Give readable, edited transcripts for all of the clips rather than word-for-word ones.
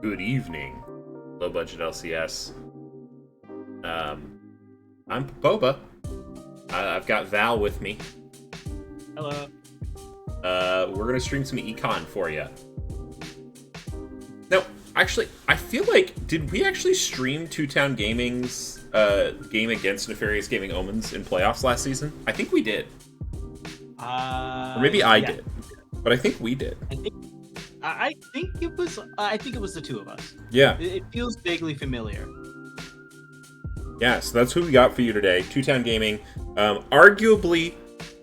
Good evening, low budget LCS. I'm Boba. I've got Val with me. Hello. We're gonna stream some econ for you. No, actually, I feel like did we actually stream Two Town Gaming's game against Nefarious Gaming Omens in playoffs last season? I think we did, or maybe I Yeah. did, but I think we did. I think it was. I think it was the two of us. Yeah, It feels vaguely familiar. yeah. So that's who we got for you today. Two Town Gaming, arguably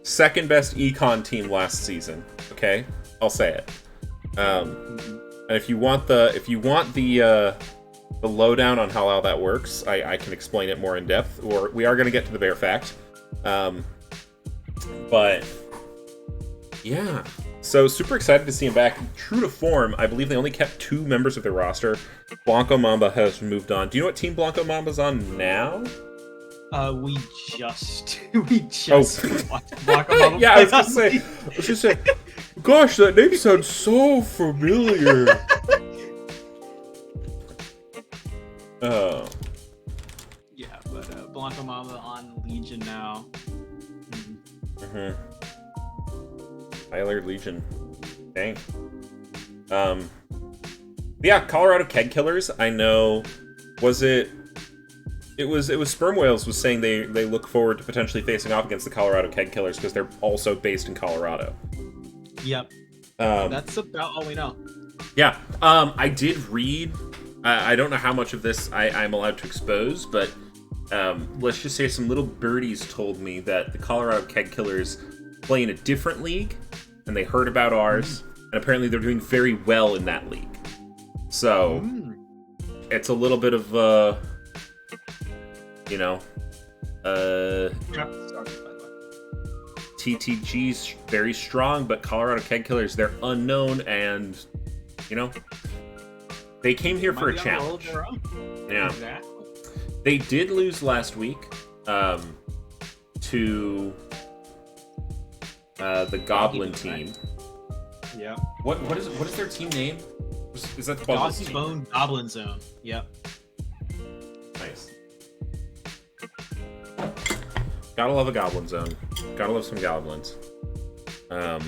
second best econ team last season. Okay, I'll say it. And if you want the lowdown on how all that works, I can explain it more in depth. Or we are going to get to the bare fact. But yeah, so super excited to see him back. True to form, I believe they only kept 2 members of their roster. Blanco Mamba has moved on. Do you know what team Blanco Mamba's on now? We just watched Blanco Mama Yeah, play I was gonna on say, League. gosh, that name sounds so familiar. Oh. Yeah, but Blanco Mama on Legion now. Tyler Legion. Dang. Yeah, Colorado Keg Killers, I know. It was Sperm Whales was saying they look forward to potentially facing off against the Colorado Keg Killers because they're also based in Colorado. Yep. That's about all we know. Yeah. I did read. I don't know how much of this I'm allowed to expose, but let's just say some little birdies told me that the Colorado Keg Killers play in a different league, and they heard about ours, and apparently they're doing very well in that league. So it's a little bit of TTG's very strong, but Colorado Keg Killers, they're unknown, and they came here for a challenge. Yeah. Exactly. They did lose last week to the Goblin team. Yeah. What is their team name? Is that the Goblin Doggy team? Bone Goblin Zone. Yep. Nice. Gotta love a Goblin Zone. Gotta love some goblins. I'm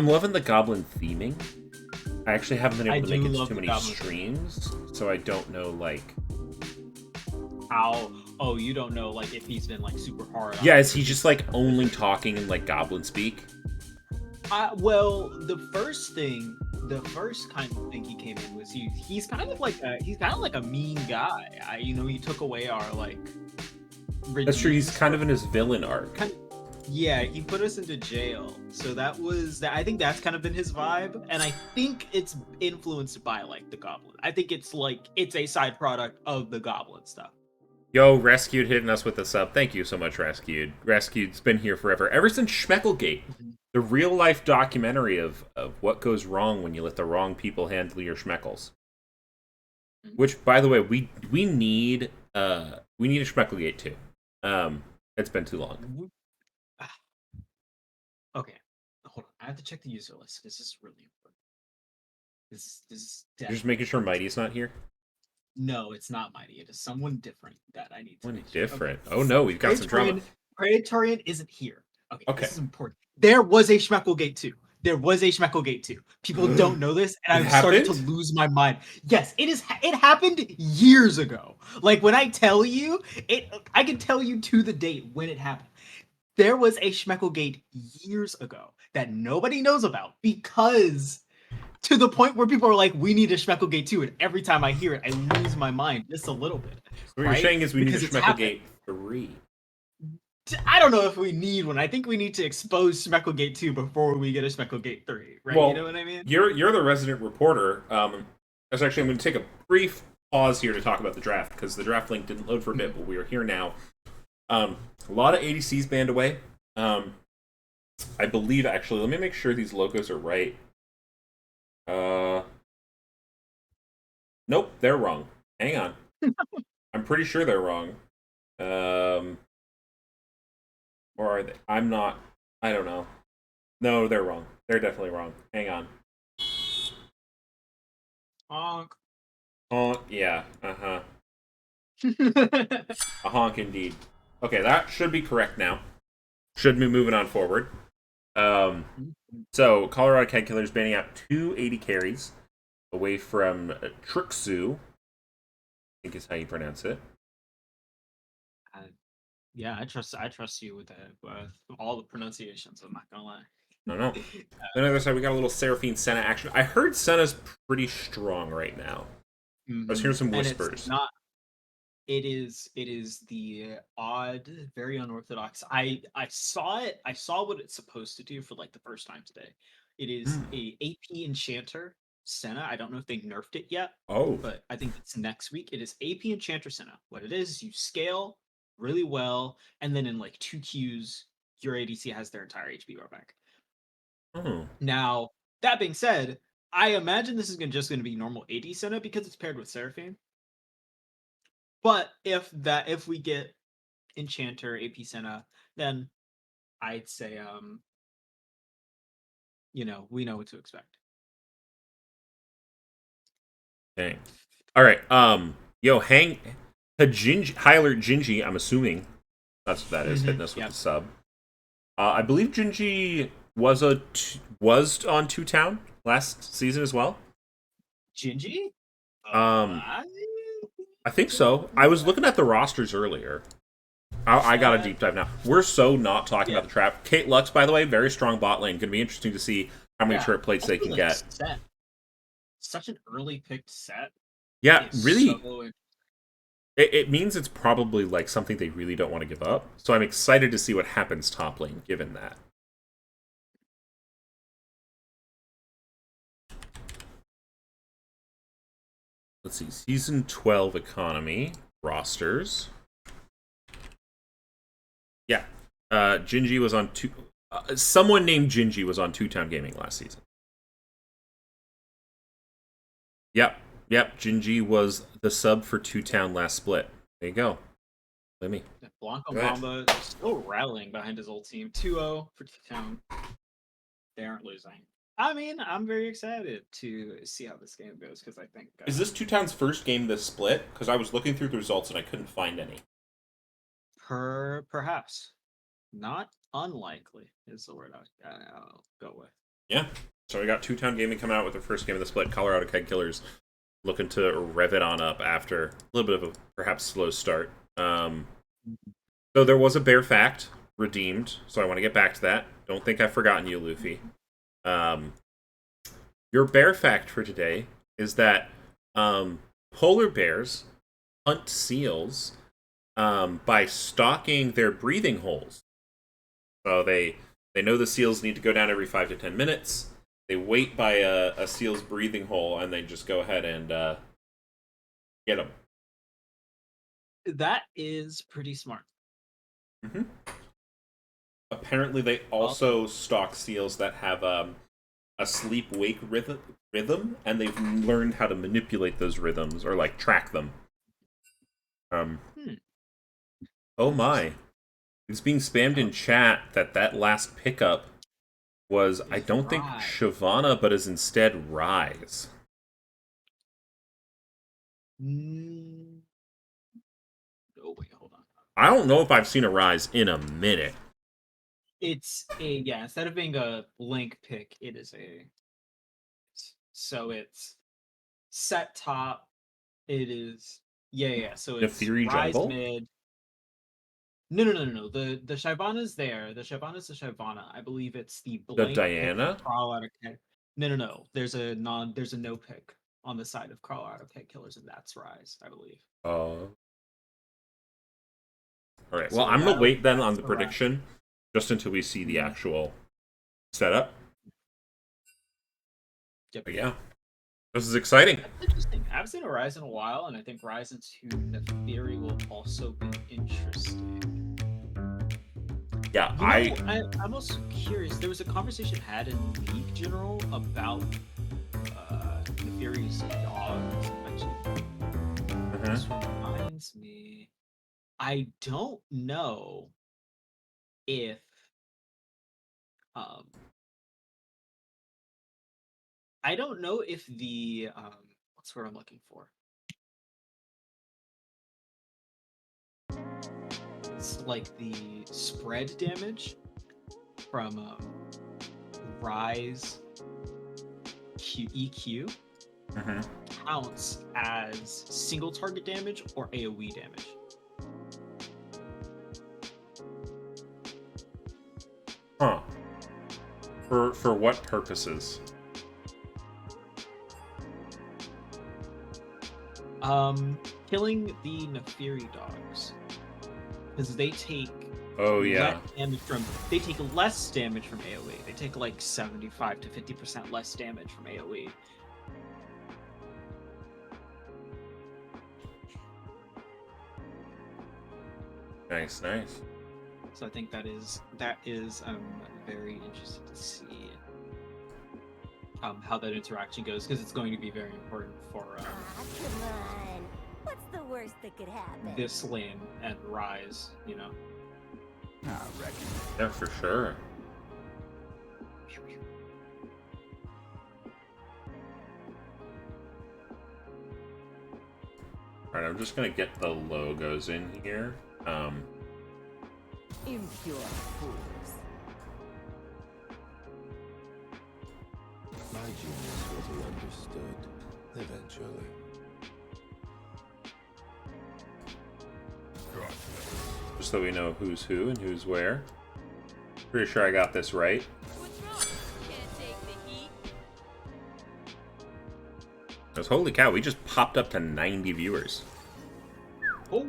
loving the Goblin theming. I actually haven't been able to make it to too many streams, so I don't know how. Oh, you don't know if he's been super hard. Yeah, is he just only talking in goblin speak? Well, the first kind of thing he came in was he's kind of like a mean guy. He took away our That's true. He's kind of in his villain arc. Yeah, he put us into jail. So I think that's kind of been his vibe, and I think it's influenced by the Goblin. I think it's a side product of the Goblin stuff. Yo, Rescued hitting us with a sub. Thank you so much, Rescued. Rescued's been here forever. Ever since Schmecklegate, the real-life documentary of what goes wrong when you let the wrong people handle your schmeckles. Which, by the way, we need a Schmecklegate too. It's been too long. Okay, hold on. I have to check the user list. This is really important. This is You're just making sure Mighty's not here? No, it's not Mighty. It is someone different that I need to Someone make different? Okay. Oh no, we've got some drama. Praetorian isn't here. Okay. This is important. There was a Schmecklegate 2. There was a Schmecklegate 2. People don't know this, and I'm starting to lose my mind. Yes, it happened years ago. When I tell you, I can tell you to the date when it happened. There was a Schmecklegate years ago that nobody knows about because to the point where people are like, we need a Schmecklegate 2, and every time I hear it, I lose my mind just a little bit. So what you're saying is we need a Schmecklegate 3. I don't know if we need one. I think we need to expose Schmecklegate 2 before we get a Schmecklegate 3, right? Well, you know what I mean? You're the resident reporter. I'm going to take a brief pause here to talk about the draft, because the draft link didn't load for a bit, but we are here now. A lot of ADCs banned away. I believe, actually, let me make sure these logos are right. Nope, they're wrong. Hang on. I'm pretty sure they're wrong. Or are they? I don't know. No, they're wrong. They're definitely wrong. Hang on. Honk. Honk. Yeah. Uh-huh. A honk indeed. Okay, that should be correct now. Should be moving on forward. Um, so Colorado Keg Killers banning out 280 carries away from Trixu, I think is how you pronounce it. Uh, yeah, I trust you with that, with all the pronunciations. I'm not gonna lie. I don't know. On the other side, we got a little Seraphine Senna action. I heard Senna's pretty strong right now. I was hearing some And it's whispers. not. It is the odd, very unorthodox. I saw it. I saw what it's supposed to do for like the first time today. It is Hmm. a AP Enchanter Senna. I don't know if they nerfed it yet, Oh. but I think it's next week. It is AP Enchanter Senna. What it is, you scale really well, and then in like 2 Qs, your ADC has their entire HP brought back. Oh. Now, that being said, I imagine this is just going to be normal AD Senna because it's paired with Seraphine. But if we get Enchanter AP Senna, then I'd say we know what to expect. Dang. All right. Yo, hang Hyler Gingy, I'm assuming that's what that is, hitting us with Yep. the sub. I believe Gingy was on Two Town last season as well. Gingy? Um, I I think don't so. I was know. looking at the rosters earlier. I got a deep dive now. We're so not talking Yeah, about the trap. Kate Lux, by the way, very strong bot lane. Going to be interesting to see how many yeah. turret plates they Also, can like get. set. Such an early picked set Yeah, is really, so. it means it's probably like something they really don't want to give up. So I'm excited to see what happens top lane, given that. Let's see, season 12 economy rosters. Yeah, Gingy was on two. Someone named Gingy was on Two Town Gaming last season. Yep, yep. Gingy was the sub for Two Town last split. There you go. Let me. Blanco Go ahead. Mamba still rallying behind his old team. 2-0 for Town. They aren't losing. I mean, I'm very excited to see how this game goes because I think Is this Two Town's first game this split? Because I was looking through the results and I couldn't find any. perhaps not unlikely is the word I'll go with. Yeah. So we got Two Town Gaming coming out with their first game of the split. Colorado Keg Killers looking to rev it on up after a little bit of a perhaps slow start. So there was a bear fact redeemed, so I want to get back to that. Don't think I've forgotten you, Luffy. Um, your bear fact for today is that polar bears hunt seals by stalking their breathing holes. So they know the seals need to go down every 5 to 10 minutes. They wait by a seal's breathing hole and they just go ahead and get them. That is pretty smart. Mm-hmm. Apparently, they Well, also stalk seals that have a sleep-wake rhythm, and they've learned how to manipulate those rhythms or like track them. hmm, Oh my! interesting. It's being spammed in Oh, chat that that last pickup was I is don't think right. Shyvana, but is instead Rise. Mm, oh wait, hold on. I don't know if I've seen a Rise in a minute. It's a yeah. Instead of being a link pick, it is a. So it's set top. It is yeah. So it's Nefiri rise jungle, mid. No. The Shyvana's there. The Shyvana's the Shyvana. I believe it's the the blank pick for Diana. Carl out of Keg. No. There's a no pick on the side of Carl out of Keg Killers, and that's Rise, I believe. All right. Well, So I'm gonna wait then that's on the the Rise. prediction just until we see the Mhm. actual setup. Yep. But yeah, this is exciting. That's interesting. I haven't seen a Rise in a while, and I think Rise into Neferi will also be interesting. Yeah, I'm also curious. There was a conversation had in League General about Neferi's dogs. Actually, uh-huh. this reminds me. I don't know if um I don't know if the What's what I'm looking for? It's like the spread damage from Rise EQ counts as single target damage or AoE damage. Huh. For what purposes? Killing the Neferi dogs. Because they take less damage from AoE. They take like 75 to 50% less damage from AoE. Nice. So I think that is very interested to see how that interaction goes, because it's going to be very important for come on. What's the worst that could happen? This lane and Rise, you know. I reckon. Yeah, for sure. Alright, I'm just gonna get the logos in here. Impure fools. My genius will be understood eventually. Just so we know who's who and who's where. Pretty sure I got this right. What's wrong? Can't take the heat. Because holy cow, we just popped up to 90 viewers. Oh.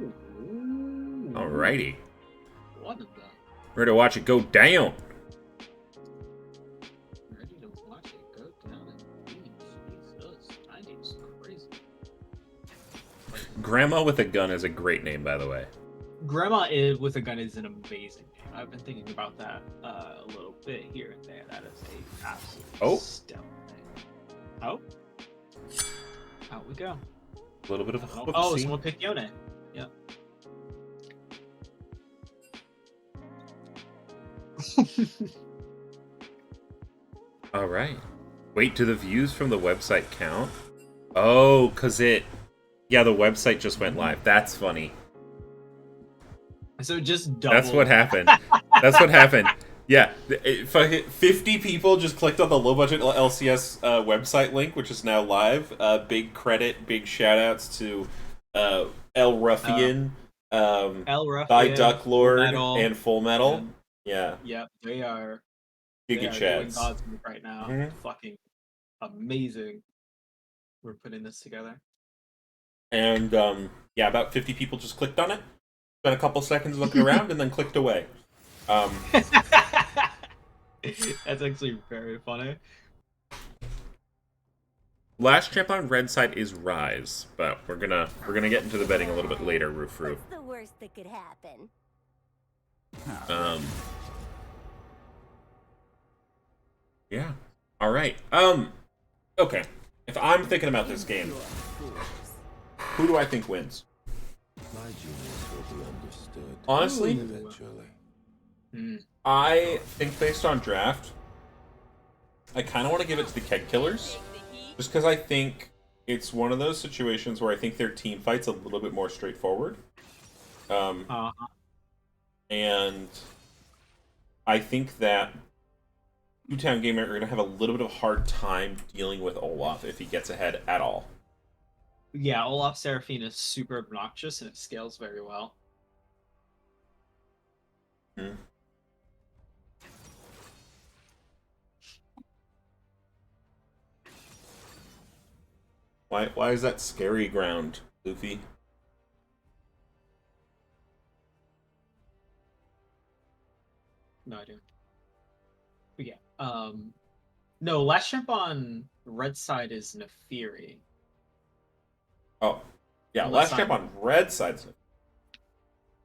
Alrighty. What is that? Ready to watch it go down. Ready to watch it go down indeed. Jesus, 90 is crazy. Grandma with a Gun is a great name, by the way. Grandma with a Gun is an amazing name. I've been thinking about that a little bit here and there. That is a absolute stellar name. Oh. Out we go. A little bit of a hook. Oh, someone picked Yone. Yep. All right. Wait, do the views from the website count? Oh, because the website just went live. That's funny. So just double. That's what happened. That's what happened. Yeah, 50 people just clicked on the low budget LCS website link, which is now live. Big credit, big shout outs to El Ruffian, Thy Duck Lord, and Full Metal. Yeah. Yep, they are. Giga Chads. God's work right now. Fucking amazing. We're putting this together. And about 50 people just clicked on it. Spent a couple seconds looking around and then clicked away. That's actually very funny. Last champ on red side is Rise, but we're gonna get into the betting a little bit later, Roof. What's the worst that could happen? Yeah. All right. Okay. If I'm thinking about this game, who do I think wins? My genius will be understood. Honestly, eventually. I think based on draft, I kind of want to give it to the Keg Killers, just because I think it's one of those situations where I think their team fight's a little bit more straightforward. And I think that Newtown Gamer are going to have a little bit of a hard time dealing with Olaf if he gets ahead at all. Yeah, Olaf Seraphine is super obnoxious and it scales very well. Why is that scary ground, Luffy? No idea. But yeah, no, last champ on red side is Neferi. Oh, yeah, last champ on red side.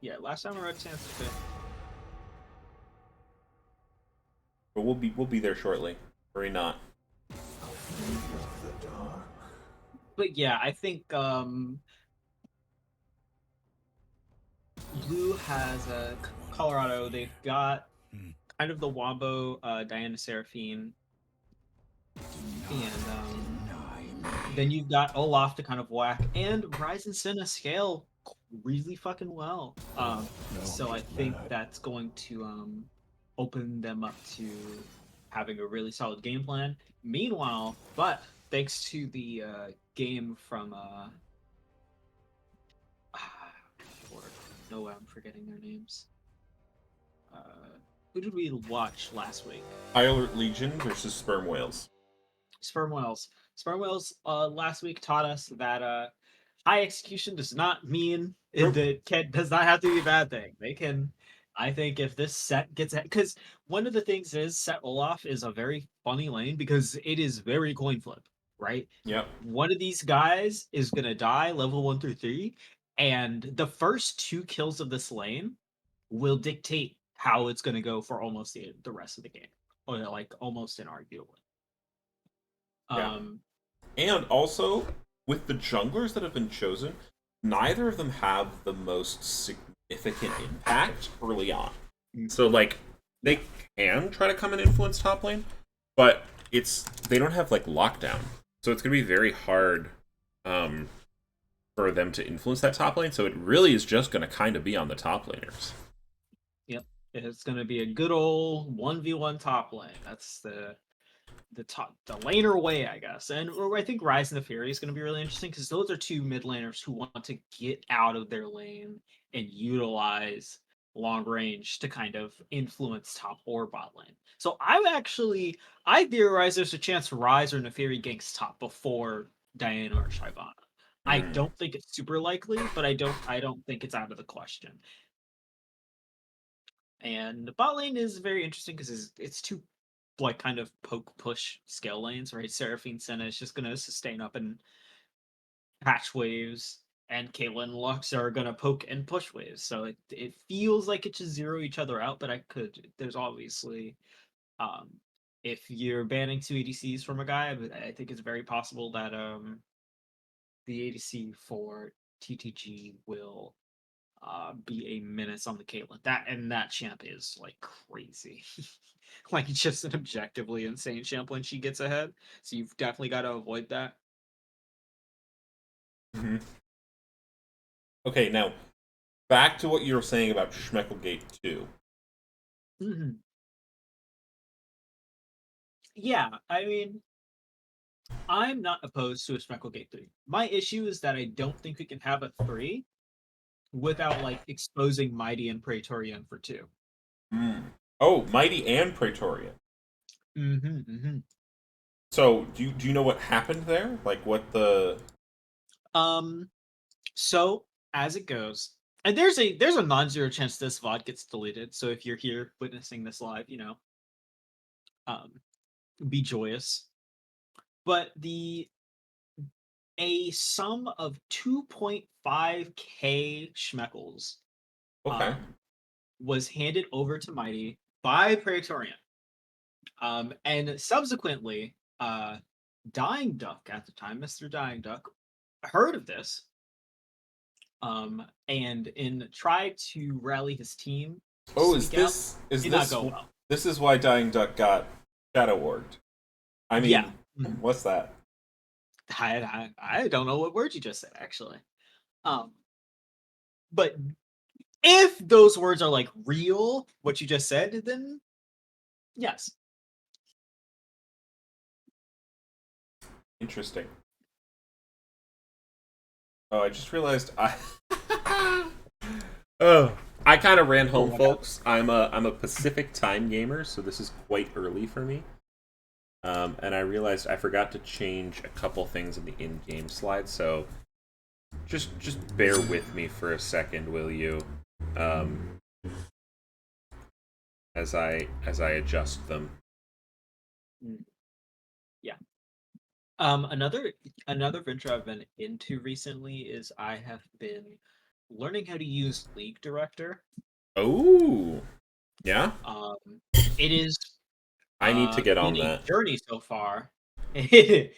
Yeah, last time on red side is fifth. But we'll be there shortly. Hurry not. But yeah, I think Blue has a Colorado. They've got kind of the Wombo Diana Seraphine, and Then you've got Olaf to kind of whack, and Ryzen Senna scale really fucking well. So I think that's going to open them up to having a really solid game plan. Meanwhile, but thanks to the game from Lord, no, I'm forgetting their names. Who did we watch last week? High Alert Legion versus Sperm Whales. Sperm Whales. Sperm Whales last week taught us that high execution does not mean that does not have to be a bad thing. They can, I think, if this set gets because one of the things is set Olaf is a very funny lane because it is very coin flip, right? Yep. One of these guys is gonna die level 1 through 3, and the first 2 kills of this lane will dictate how it's gonna go for almost the rest of the game, or like almost inarguably. Yeah. And also, with the junglers that have been chosen, neither of them have the most significant impact early on. So, like, they can try to come and influence top lane, but they don't have, like, lockdown. So it's going to be very hard for them to influence that top lane. So it really is just going to kind of be on the top laners. Yep. It's going to be a good old 1v1 top lane. That's the laner way, I guess. And I think Rise and the Fury is going to be really interesting because those are 2 mid laners who want to get out of their lane and utilize long range to kind of influence top or bot lane. So I theorize there's a chance Rise or Neferi ganks top before Diana or Shyvana. I don't think it's super likely, but I don't think it's out of the question. And the bot lane is very interesting because it's 2 like kind of poke push scale lanes, right? Seraphine Senna is just gonna sustain up and patch waves, and Caitlyn and Lux are gonna poke and push waves. So it feels like it should zero each other out, but there's obviously if you're banning 2 ADCs from a guy, I think it's very possible that the ADC for TTG will be a menace on the Caitlyn. That champ is like crazy. Like just an objectively insane champ when she gets ahead. So you've definitely got to avoid that. Mm-hmm. Okay, now back to what you were saying about Schmecklegate 2. Mm-hmm. Yeah, I mean, I'm not opposed to a Schmecklegate 3. My issue is that I don't think we can have a 3 without like exposing Mighty and Praetorian for 2. Oh, Mighty and Praetorian. Mm-hmm, mm-hmm. So, do you know what happened there? Like, what the... So as it goes, and there's a non-zero chance this VOD gets deleted. So if you're here witnessing this live, um, be joyous. But a sum of 2.5k schmeckles Okay. was handed over to Mighty by Praetorian. And subsequently, Dying Duck at the time, Mr. Dying Duck, heard of this, and tried to rally his team. Oh, this is why Dying Duck got Shadow Warged? I mean, Yeah. What's that? I don't know what word you just said actually. But if those words are like real, what you just said, then yes. Interesting. Oh, I just realized oh, I kind of ran home, folks. I'm a Pacific time gamer, so this is quite early for me. And I realized I forgot to change a couple things in the in-game slide, so just bear with me for a second, will you? As I adjust them. Yeah. Another venture I've been into recently is I have been learning how to use League Director. Oh, yeah. It is. I need to get on been that a journey so far. It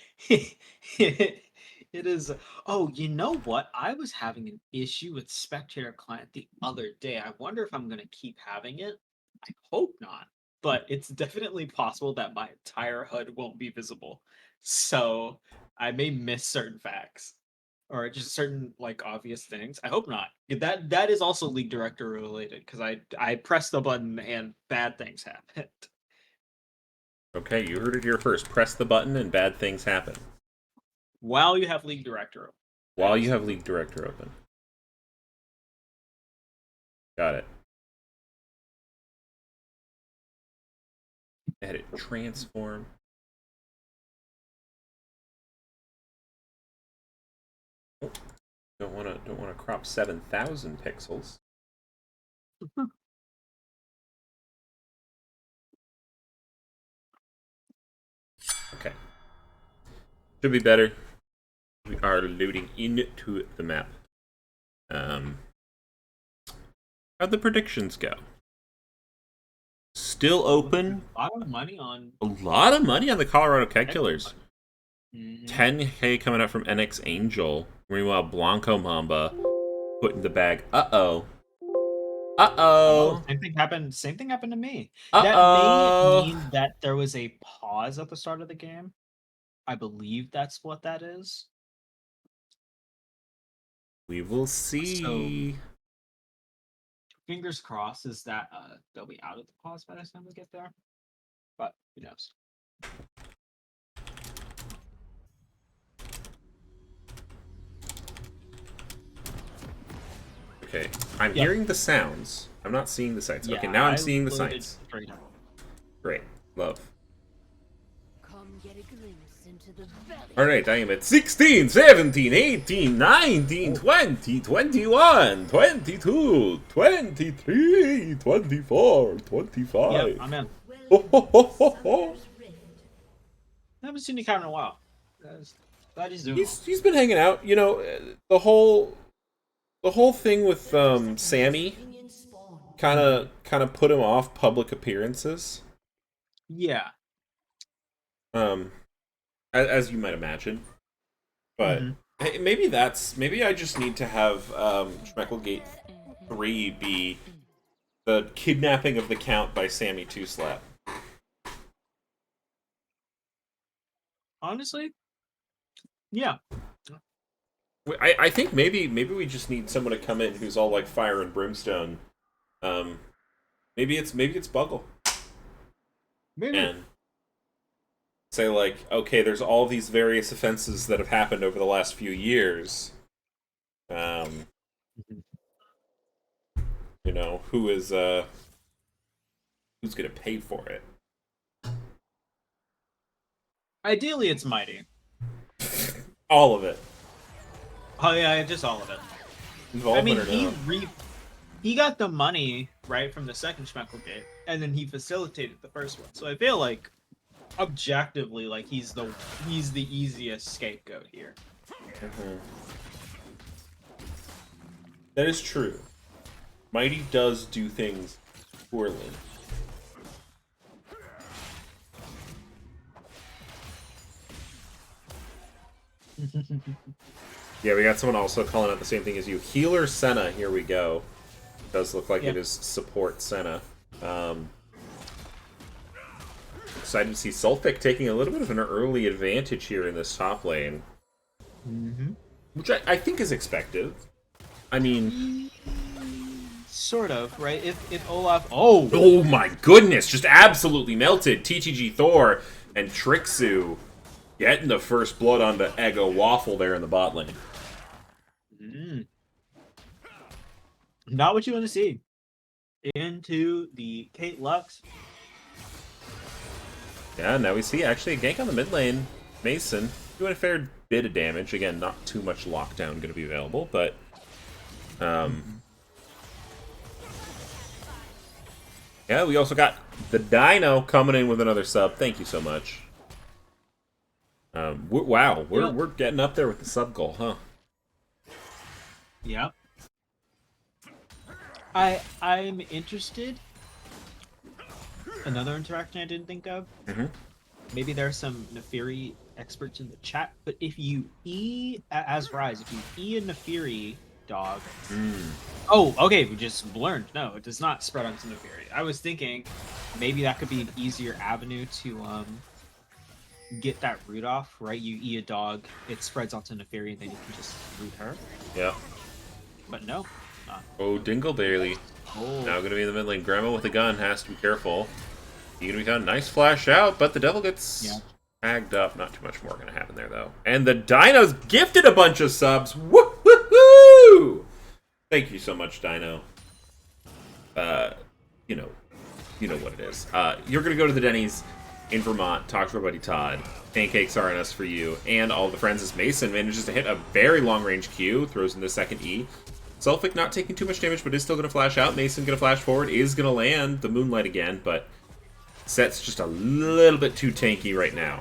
is. Oh, you know what? I was having an issue with Spectator Client the other day. I wonder if I'm gonna keep having it. I hope not, but it's definitely possible that my entire HUD won't be visible. So I may miss certain facts or just certain like obvious things. I hope not. That is also league director related because I pressed the button and bad things happened. Okay, you heard it here first. Press the button and bad things happen. While you have league director open. While you have league director open. Got it. Edit transform. Oh, don't want to crop 7,000 pixels. Okay. Should be better. We are loading into the map. How'd the predictions go? Still open. A lot of money on. A lot of money on the Colorado Keg Killers. Mm-hmm. 10K coming up from NX Angel. Meanwhile, Blanco Mamba put in the bag. Uh-oh. Uh-oh. Same thing happened to me. Uh-oh. That may mean that there was a pause at the start of the game. I believe that's what that is. We will see. So, fingers crossed is that they'll be out of the pause by the time we get there. But who knows? Okay, I'm hearing the sounds. I'm not seeing the sights. Okay, now I'm seeing the sights. Great. Love. Come get a glimpse into the belly. Alright, I am at 16, 17, 18, 19, 20, 21, 22, 23, 24, 25. Yep, I'm in. Ho, ho, ho, ho, ho. I haven't seen Nikai in a while. Glad he's doing He's been hanging out. You know, the whole thing with Sammy kind of put him off public appearances. Yeah. As you might imagine, but hey, maybe I just need to have Schmecklegate 3 be the kidnapping of the Count by Sammy Two Slap. Honestly, yeah. I think maybe we just need someone to come in who's all like fire and brimstone. Maybe it's Buggle. Maybe. And say like, okay, there's all these various offenses that have happened over the last few years. You know, who's gonna pay for it? Ideally, it's Mighty. All of it. Oh yeah, just all of it. I mean, he got the money right from the second Schmecklegate, and then he facilitated the first one. So I feel like, objectively, like he's the easiest scapegoat here. That is true. Mighty does do things poorly. Yeah, we got someone also calling out the same thing as you. Healer Senna, here we go. Does look like it is support Senna. Excited to see Sulfic taking a little bit of an early advantage here in this top lane. Which I think is expected. I mean... Sort of, right? If Olaf... Oh my goodness! Just absolutely melted. TTG Thor and Trixu getting the first blood on the Eggo Waffle there in the bot lane. Not what you want to see. Into the Kate Lux. Yeah, now we see actually a gank on the mid lane. Mason doing a fair bit of damage. Again, not too much lockdown going to be available, but... Yeah, we also got the Dino coming in with another sub. Thank you so much. Wow, we're getting up there with the sub goal, huh? Yep. I'm interested. Another interaction I didn't think of. Maybe there's some Nefiri experts in the chat, but if you as Rise, if you E a Nefiri dog. Oh, okay, we just learned. No, it does not spread onto Nefiri. I was thinking maybe that could be an easier avenue to get that root off, right? You eat a dog, it spreads onto Neferi, and then you can just root her. Yeah. But no. Not. Oh, Dingleberry. Oh. Now going to be in the mid lane. Grandma with a gun has to be careful. He's going to be found. Nice flash out, but the devil gets tagged up. Not too much more going to happen there, though. And the Dino's gifted a bunch of subs. Woo-hoo-hoo! Thank you so much, Dino. You know what it is. You're going to go to the Denny's in Vermont, talk to our buddy Todd. Pancakes are on us for you. And all the friends as Mason manages to hit a very long-range Q, throws in the second E. Sulfic not taking too much damage, but is still going to flash out. Mason going to flash forward, is going to land the Moonlight again, but Set's just a little bit too tanky right now.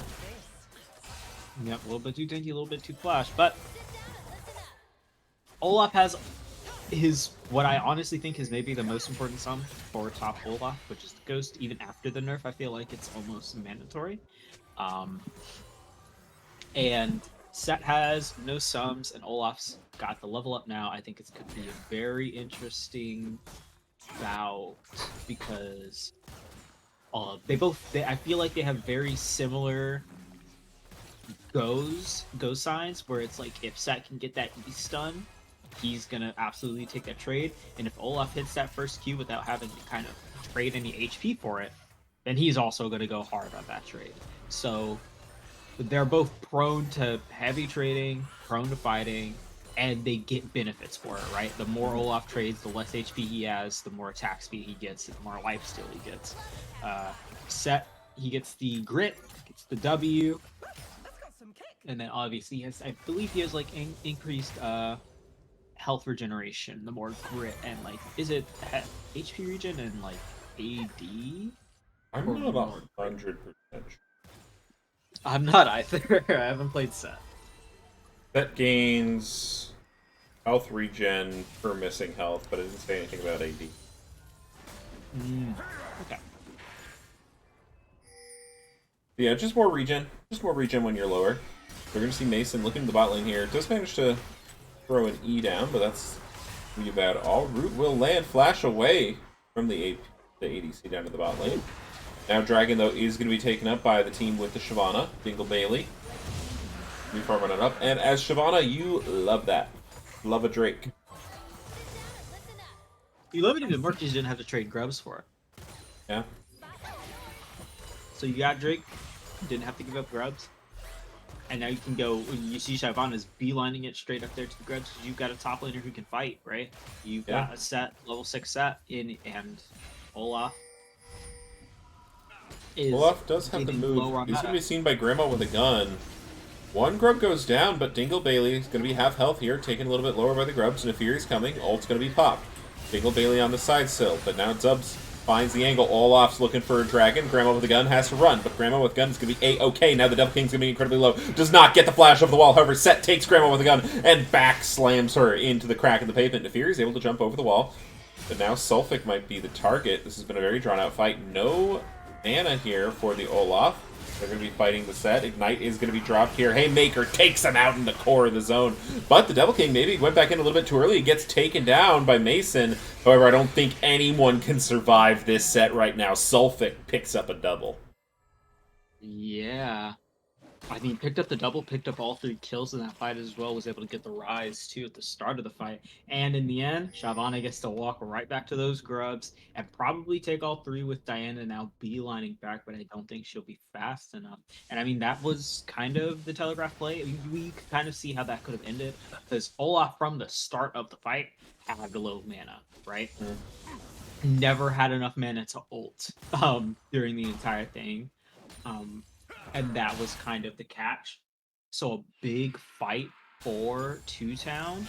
Yep, a little bit too tanky, a little bit too flash, but Olaf has his, what I honestly think is maybe the most important sum for top Olaf, which is the Ghost. Even after the nerf, I feel like it's almost mandatory. And Set has no sums, and Olaf's got the level up now. I think it could be a very interesting bout because I feel like they have very similar go signs, where it's like if Set can get that E stun, he's gonna absolutely take that trade, and if Olaf hits that first Q without having to kind of trade any HP for it, then he's also gonna go hard on that trade. So they're both prone to heavy trading, prone to fighting, and they get benefits for it, right? The more Olaf trades, the less HP he has, the more attack speed he gets, the more lifesteal he gets. Set, he gets the grit, gets the W, and then obviously he has, I believe he has like increased health regeneration, the more grit, and like, is it HP regen and like AD? I'm not 100%. I'm not either. I haven't played Set. Set gains health regen per missing health, but it didn't say anything about AD. Okay. Yeah, just more regen. Just more regen when you're lower. We're going to see Mason looking at the bot lane here. Does manage to throw an E down, but that's really about all. Root will land, flash away from the ADC down to the bot lane. Now Dragon, though, is going to be taken up by the team with the Shyvana, Dingle Bailey. We farming it up. And as Shyvana, you love that. Love a Drake. You love it even more because you didn't have to trade grubs for it. Yeah. So you got Drake, didn't have to give up grubs. And now you can go, you see Shyvana's beelining it straight up there to the grubs because you've got a top laner who can fight, right? You've got a Set, level 6 Set, and Olaf. Olaf does have to move. He's going to be seen by Grandma with a gun. One grub goes down, but Dingle Bailey is going to be half health here, taken a little bit lower by the grubs, and if Fury's coming, ult's going to be popped. Dingle Bailey on the side still, but now Zubs finds the angle. Olaf's looking for a dragon. Grandma with a gun has to run, but Grandma with a gun is going to be A-okay. Now the Devil King's going to be incredibly low. Does not get the flash over the wall. However, Set takes Grandma with a gun and back slams her into the crack in the pavement. Neferi is able to jump over the wall, but now Sulfic might be the target. This has been a very drawn-out fight. No mana here for the Olaf. They're going to be fighting the Set. Ignite is going to be dropped here. Haymaker takes him out in the core of the zone. But the Devil King maybe went back in a little bit too early. He gets taken down by Mason. However, I don't think anyone can survive this Set right now. Sulfic picks up a double. Yeah. I mean, picked up the double, picked up all 3 kills in that fight as well, was able to get the rise, too, at the start of the fight. And in the end, Shyvana gets to walk right back to those grubs and probably take all 3 with Diana now beelining back, but I don't think she'll be fast enough. And I mean, that was kind of the telegraph play. I mean, we could kind of see how that could have ended, because Olaf, from the start of the fight, had low mana, right? Never had enough mana to ult during the entire thing. And that was kind of the catch. So a big fight for Two Town,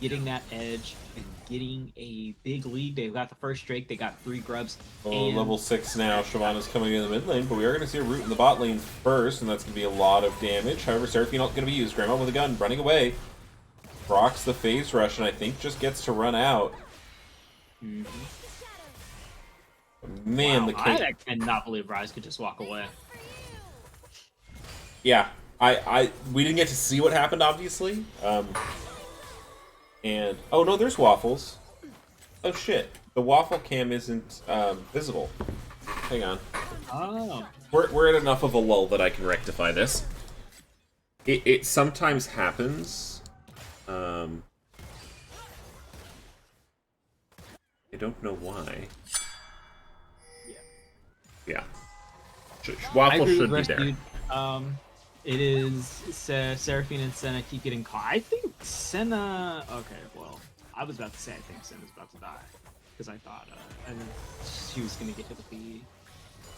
getting that edge and getting a big lead. They've got the first Drake, they got 3 grubs. Oh, level 6 now. Shyvana's coming in the mid lane, but we are going to see a root in the bot lane first, and that's going to be a lot of damage. However, Seraphine not going to be used. Grandma with a gun, running away. Procs the phase rush, and I think just gets to run out. Man, wow, the king. I cannot believe Rise could just walk away. Yeah, we didn't get to see what happened, obviously. And oh no, there's waffles. Oh shit, the waffle cam isn't visible. Hang on. Oh, We're at enough of a lull that I can rectify this. It sometimes happens. I don't know why. Yeah. Waffle should be there. Dude. It is Seraphine and Senna keep getting caught. I think Senna. Okay, well, I was about to say I think Senna's about to die because I thought she was gonna get hit with the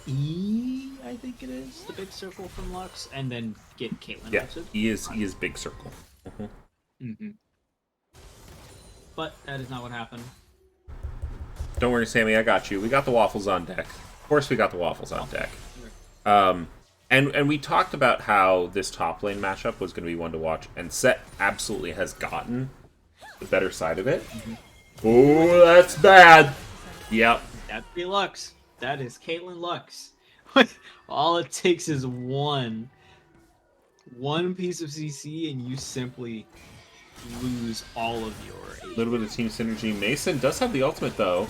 E. I think it is the big circle from Lux, and then get Caitlyn. Yeah, he is big circle. But that is not what happened. Don't worry, Sammy. I got you. We got the waffles on deck. Of course, we got the waffles on deck. And we talked about how this top lane matchup was going to be one to watch, and Set absolutely has gotten the better side of it. Oh, that's bad. Yep. That'd be Lux. That is Caitlyn Lux. All it takes is one piece of CC, and you simply lose all of your. A little bit of team synergy. Mason does have the ultimate though.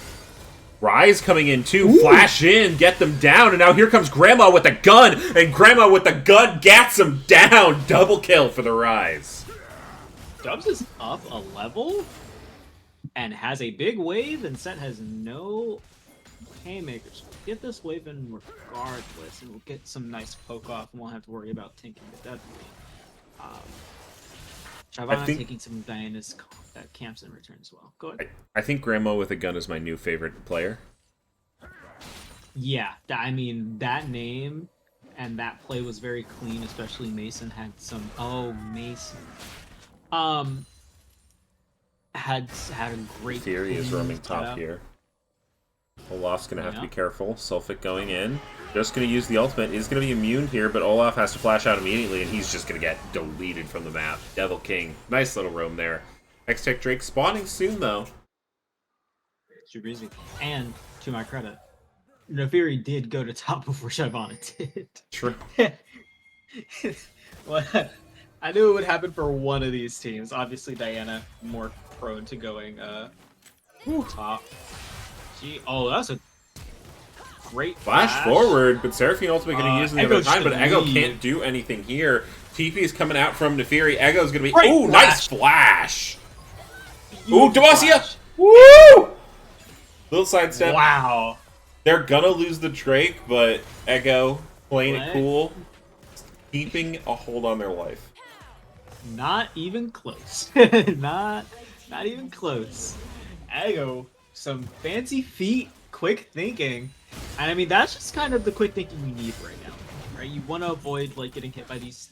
Rise coming in too, flash in, get them down, and now here comes Grandma with a gun, and Grandma with the gun gats him down. Double kill for the Rise. Dubs is up a level and has a big wave, and Set has no haymakers. Get this wave in regardless, and we'll get some nice poke off, and we'll have to worry about tanking the dead lane. Shyvana taking some Diana's camps in return as well. Go ahead. I think Grandma with a gun is my new favorite player. Yeah, I mean, that name and that play was very clean, especially Mason had some... Oh, Mason. Had a great... Theory is roaming top here. Olaf's going to have to be careful. Sulfic going in. Just going to use the ultimate. Is going to be immune here, but Olaf has to flash out immediately, and he's just going to get deleted from the map. Devil King. Nice little roam there. X-Tech Drake spawning soon, though. Super easy. And, to my credit, Nefiri did go to top before Shyvana did. True. Well, I knew it would happen for one of these teams. Obviously, Diana more prone to going top. Oh, that's a great flash forward, but Seraphine ultimately going to use it the other time, but Ego can't do anything here. TP is coming out from Nefiri. Ego's going to be... Ooh, nice flash! Ooh, Demacia! Woo! Little sidestep. Wow. They're going to lose the Drake, but Ego playing it cool, keeping a hold on their life. Not even close. not even close. Ego, some fancy feet, quick thinking. And I mean, that's just kind of the quick thinking you need right now, right? You want to avoid like getting hit by these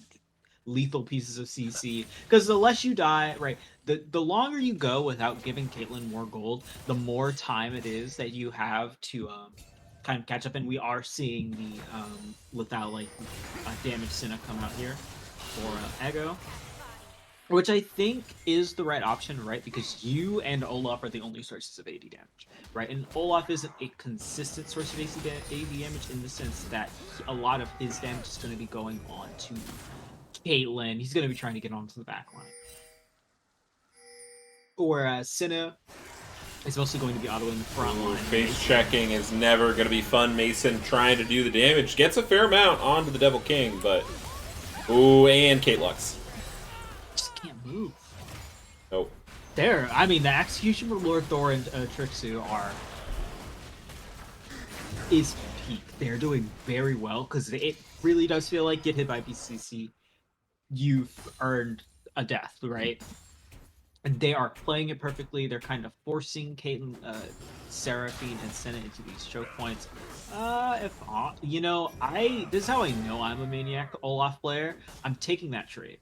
lethal pieces of CC, because the less you die, right, the longer you go without giving Caitlyn more gold, the more time it is that you have to kind of catch up. And we are seeing the without like damage Senna come out here for Ego, which I think is the right option, right? Because you and Olaf are the only sources of AD damage, right? And Olaf isn't a consistent source of AD damage in the sense that a lot of his damage is going to be going on to Caitlyn. He's going to be trying to get onto the back line. Whereas Senna is mostly going to be autoing the front line. Face checking is never going to be fun. Mason trying to do the damage. Gets a fair amount onto the Devil King, but... Ooh, and Kate Lux. Just can't move. Nope. There, I mean, the execution for Lord Thor and Trixie is peak. They're doing very well, because it really does feel like get hit by BCC, you've earned a death, right? And they are playing it perfectly. They're kind of forcing Caitlyn, Seraphine, and Senna into these choke points. You know, this is how I know I'm a Maniac Olaf player. I'm taking that trade.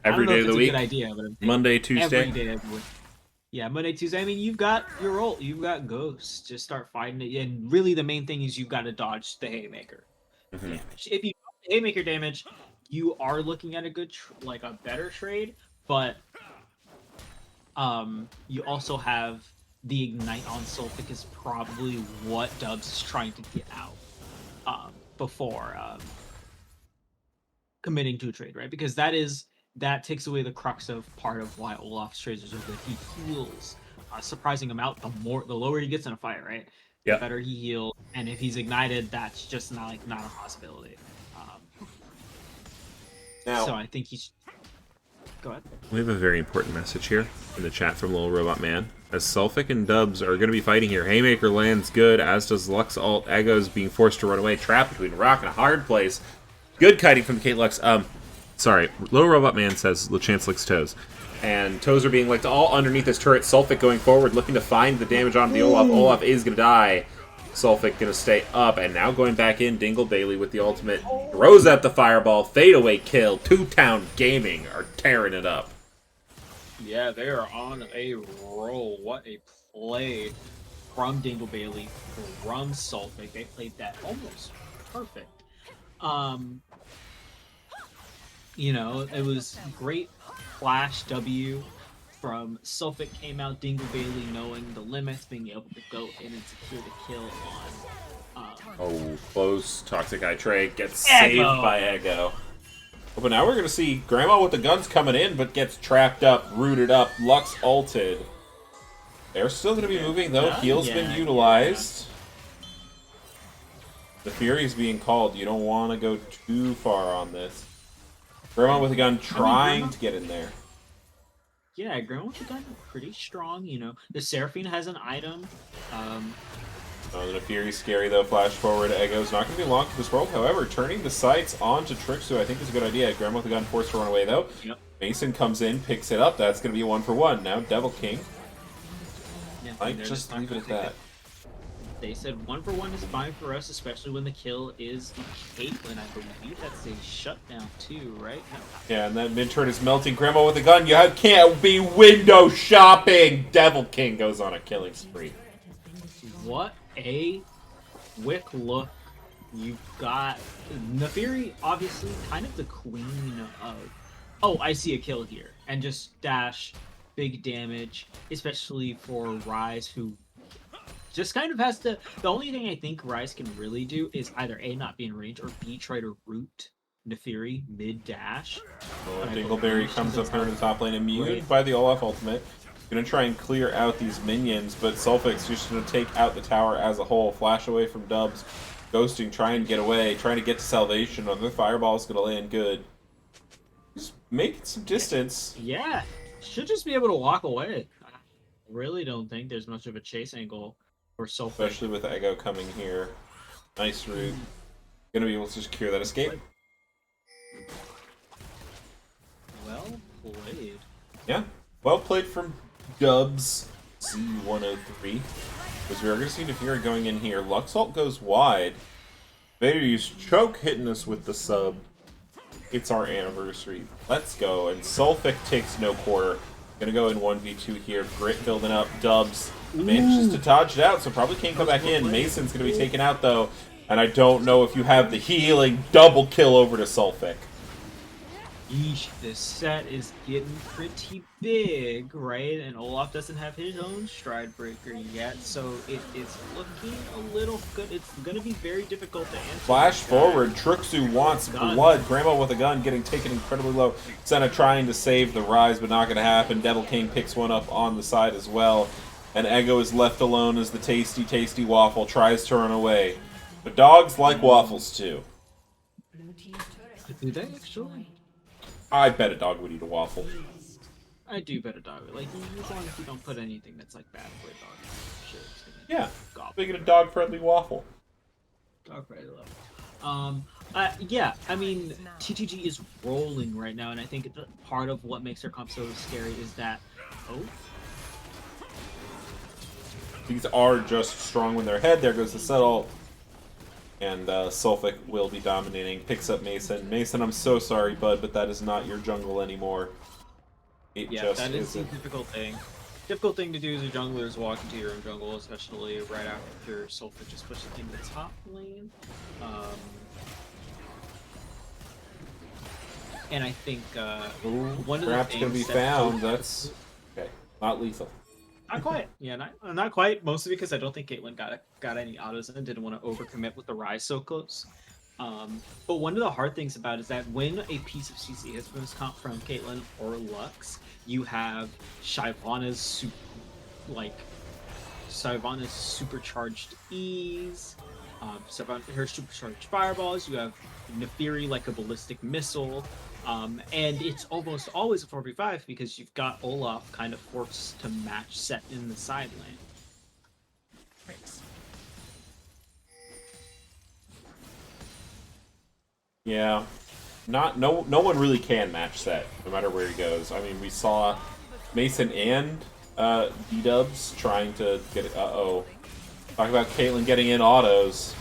Every day of the week. Good idea, but Monday, Tuesday. Every day of the week. Yeah, Monday, Tuesday. I mean, you've got your role. You've got ghosts. Just start fighting it. And really, the main thing is you've got to dodge the haymaker damage. If you dodge the haymaker damage, you are looking at a good, a better trade. But you also have the Ignite on Sulfic is probably what Dubs is trying to get out before committing to a trade, right? Because that takes away the crux of part of why Olaf's trades are so good. He heals a surprising amount the lower he gets in a fight, right? the Yep. better he heals. And if he's ignited, that's just not a possibility. Now, So I think he's. Go ahead. we have a very important message here in the chat from Little Robot Man. As Sulfic and Dubs are going to be fighting here, Haymaker lands good, as does Lux ult. Ego's being forced to run away, trapped between a rock and a hard place. Good kiting from Kate Lux. Sorry, Little Robot Man says LeChance licks toes. And toes are being licked all underneath this turret. Sulfic going forward, looking to find the damage on the Olaf. Olaf is going to die. Sulfic going to stay up, and now going back in, Dingle Bailey with the ultimate. Throws out the fireball, fadeaway kill. Two-Town Gaming are tearing it up. Yeah, they are on a roll. What a play from Dingle Bailey, from Sulfic. They played that almost perfect. You know, it was great flash W from Sulfic came out. Dingle Bailey knowing the limits, being able to go in and secure the kill on. Oh, close. Toxic Eye Tray gets saved by Ego. Oh, but now we're going to see Grandma with the guns coming in, but gets trapped up, rooted up. Lux ulted. They're still going to be moving, though. Heal's been utilized. The Fury's being called. You don't want to go too far on this. Grandma with a gun trying to get in there. Yeah, Grandma with the gun pretty strong, you know. The Seraphine has an item. The Fury's scary, though. Flash forward. Ego's not going to be long to this world. However, turning the sights onto Trixu, I think is a good idea. Grandma with the gun forced to run away, though. Yep. Mason comes in, picks it up. That's going to be a 1-for-1. Now Devil King. Yeah, Might just leave it at that. They said 1-for-1 is fine for us, especially when the kill is Caitlyn. I believe that's a shutdown too, right? No. Yeah, and that mid turn is melting. Grandma with a gun. You can't be window shopping. Devil King goes on a killing spree. What a quick look. You've got Nefiri, obviously, kind of the queen of. Oh, I see a kill here, and just dash big damage, especially for Rise, who just kind of has to. The only thing I think Rise can really do is either A, not be in range, or B, try to root Nefiri mid-dash. Oh, Dingleberry comes up here in the top lane, immune by the Olaf ultimate. Gonna try and clear out these minions, but Sulfic's just gonna take out the tower as a whole. Flash away from Dubs. Ghosting, trying to get away, trying to get to salvation. Another fireball's gonna land good. Just making some distance. Yeah, should just be able to walk away. I really don't think there's much of a chase angle for Sulfic. Especially with Ego coming here. Nice route. Gonna be able to secure that escape. Well played. Yeah, well played from Dubs Z103. Because we are going to see Nefiri going in here. Luxalt goes wide. Vader's choke hitting us with the sub. It's our anniversary. Let's go. And Sulfic takes no quarter. Gonna go in 1v2 here. Grit building up. Dubs manages to dodge it out, so probably can't come back in. Mason's gonna be taken out though. And I don't know if you have the healing double kill over to Sulfic. Yeesh, this set is getting pretty big, right? And Olaf doesn't have his own stride breaker yet, so it is looking a little good. It's going to be very difficult to answer. Flash forward, Trixu wants blood. Grandma with a gun getting taken incredibly low. Senna trying to save the Rise, but not going to happen. Devil King picks one up on the side as well. And Ego is left alone as the tasty waffle tries to run away. But dogs like waffles too. Do they actually? I bet a dog would eat a waffle. I do bet a dog. Like, as long as you don't put anything that's like bad for a dog. Sure, it's gonna Yeah, gobble. making a dog-friendly waffle. Dog friendly level. Yeah, I mean, TTG is rolling right now, and I think part of what makes their comp so scary is that. Oh. These are just strong when they're ahead. There goes the settle. And Sulfic will be dominating. Picks up Mason. Mason, I'm so sorry, bud, but that is not your jungle anymore. It Yeah, just that is the isn't. difficult thing. Difficult thing to do as a jungler is walk into your own jungle, especially right after Sulfic just pushes in the top lane. And I think one of the Perhaps things gonna be found. That's okay. Not lethal. Not quite. Yeah, not quite. Mostly because I don't think Caitlyn got any autos and didn't want to overcommit with the Rise so close. But one of the hard things about it is that when a piece of CC has been comp from Caitlyn or Lux, you have Shyvana's Sylvan's supercharged E's, her supercharged fireballs. You have Neferi like a ballistic missile. And it's almost always a 4v5 because you've got Olaf kind of forced to match Set in the side lane. Yeah. No one really can match Set, no matter where he goes. I mean, we saw Mason and D-Dubs trying to get it. Uh-oh. Talk about Caitlyn getting in autos.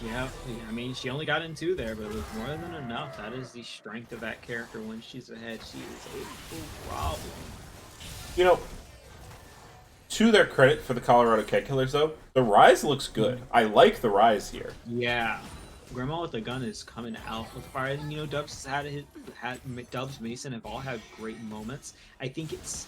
Yeah, I mean, she only got in 2 there, but it was more than enough. That is the strength of that character when she's ahead. She is a problem. You know, to their credit for the Colorado Keg Killers, though, the Rise looks good. I like the Rise here. Yeah. Grandma with the gun is coming out with fire. And, you know, Dubs Dubs, Mason have all had great moments. I think it's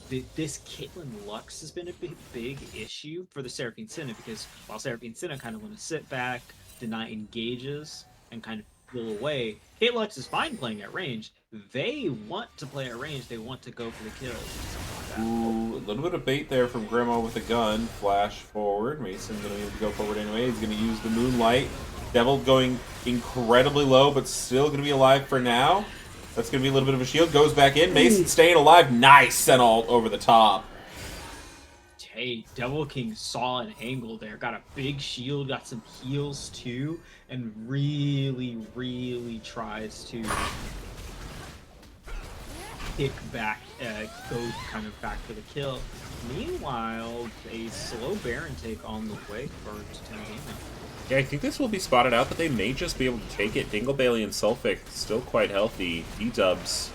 this Caitlyn Lux has been a big issue for the Seraphine Senna, because while Seraphine Senna kind of want to sit back, deny engages, and kind of peel away, Caitlyn Lux is fine playing at range. They want to play at range. They want to go for the kills and stuff like that. Ooh, a little bit of bait there from Grandma with a gun. Flash forward. Mason going to need to go forward anyway. He's going to use the Moonlight. Devil going incredibly low, but still going to be alive for now. That's going to be a little bit of a shield. Goes back in. Mason staying alive. Nice sent all over the top. Hey, Devil King saw an angle there. Got a big shield. Got some heals too. And really, really tries to kick back, go kind of back for the kill. Meanwhile, a slow Baron take on the way for 2-Town Gaming. Yeah, I think this will be spotted out, but they may just be able to take it. Dingle Bailey and Sulfic still quite healthy. D-Dubs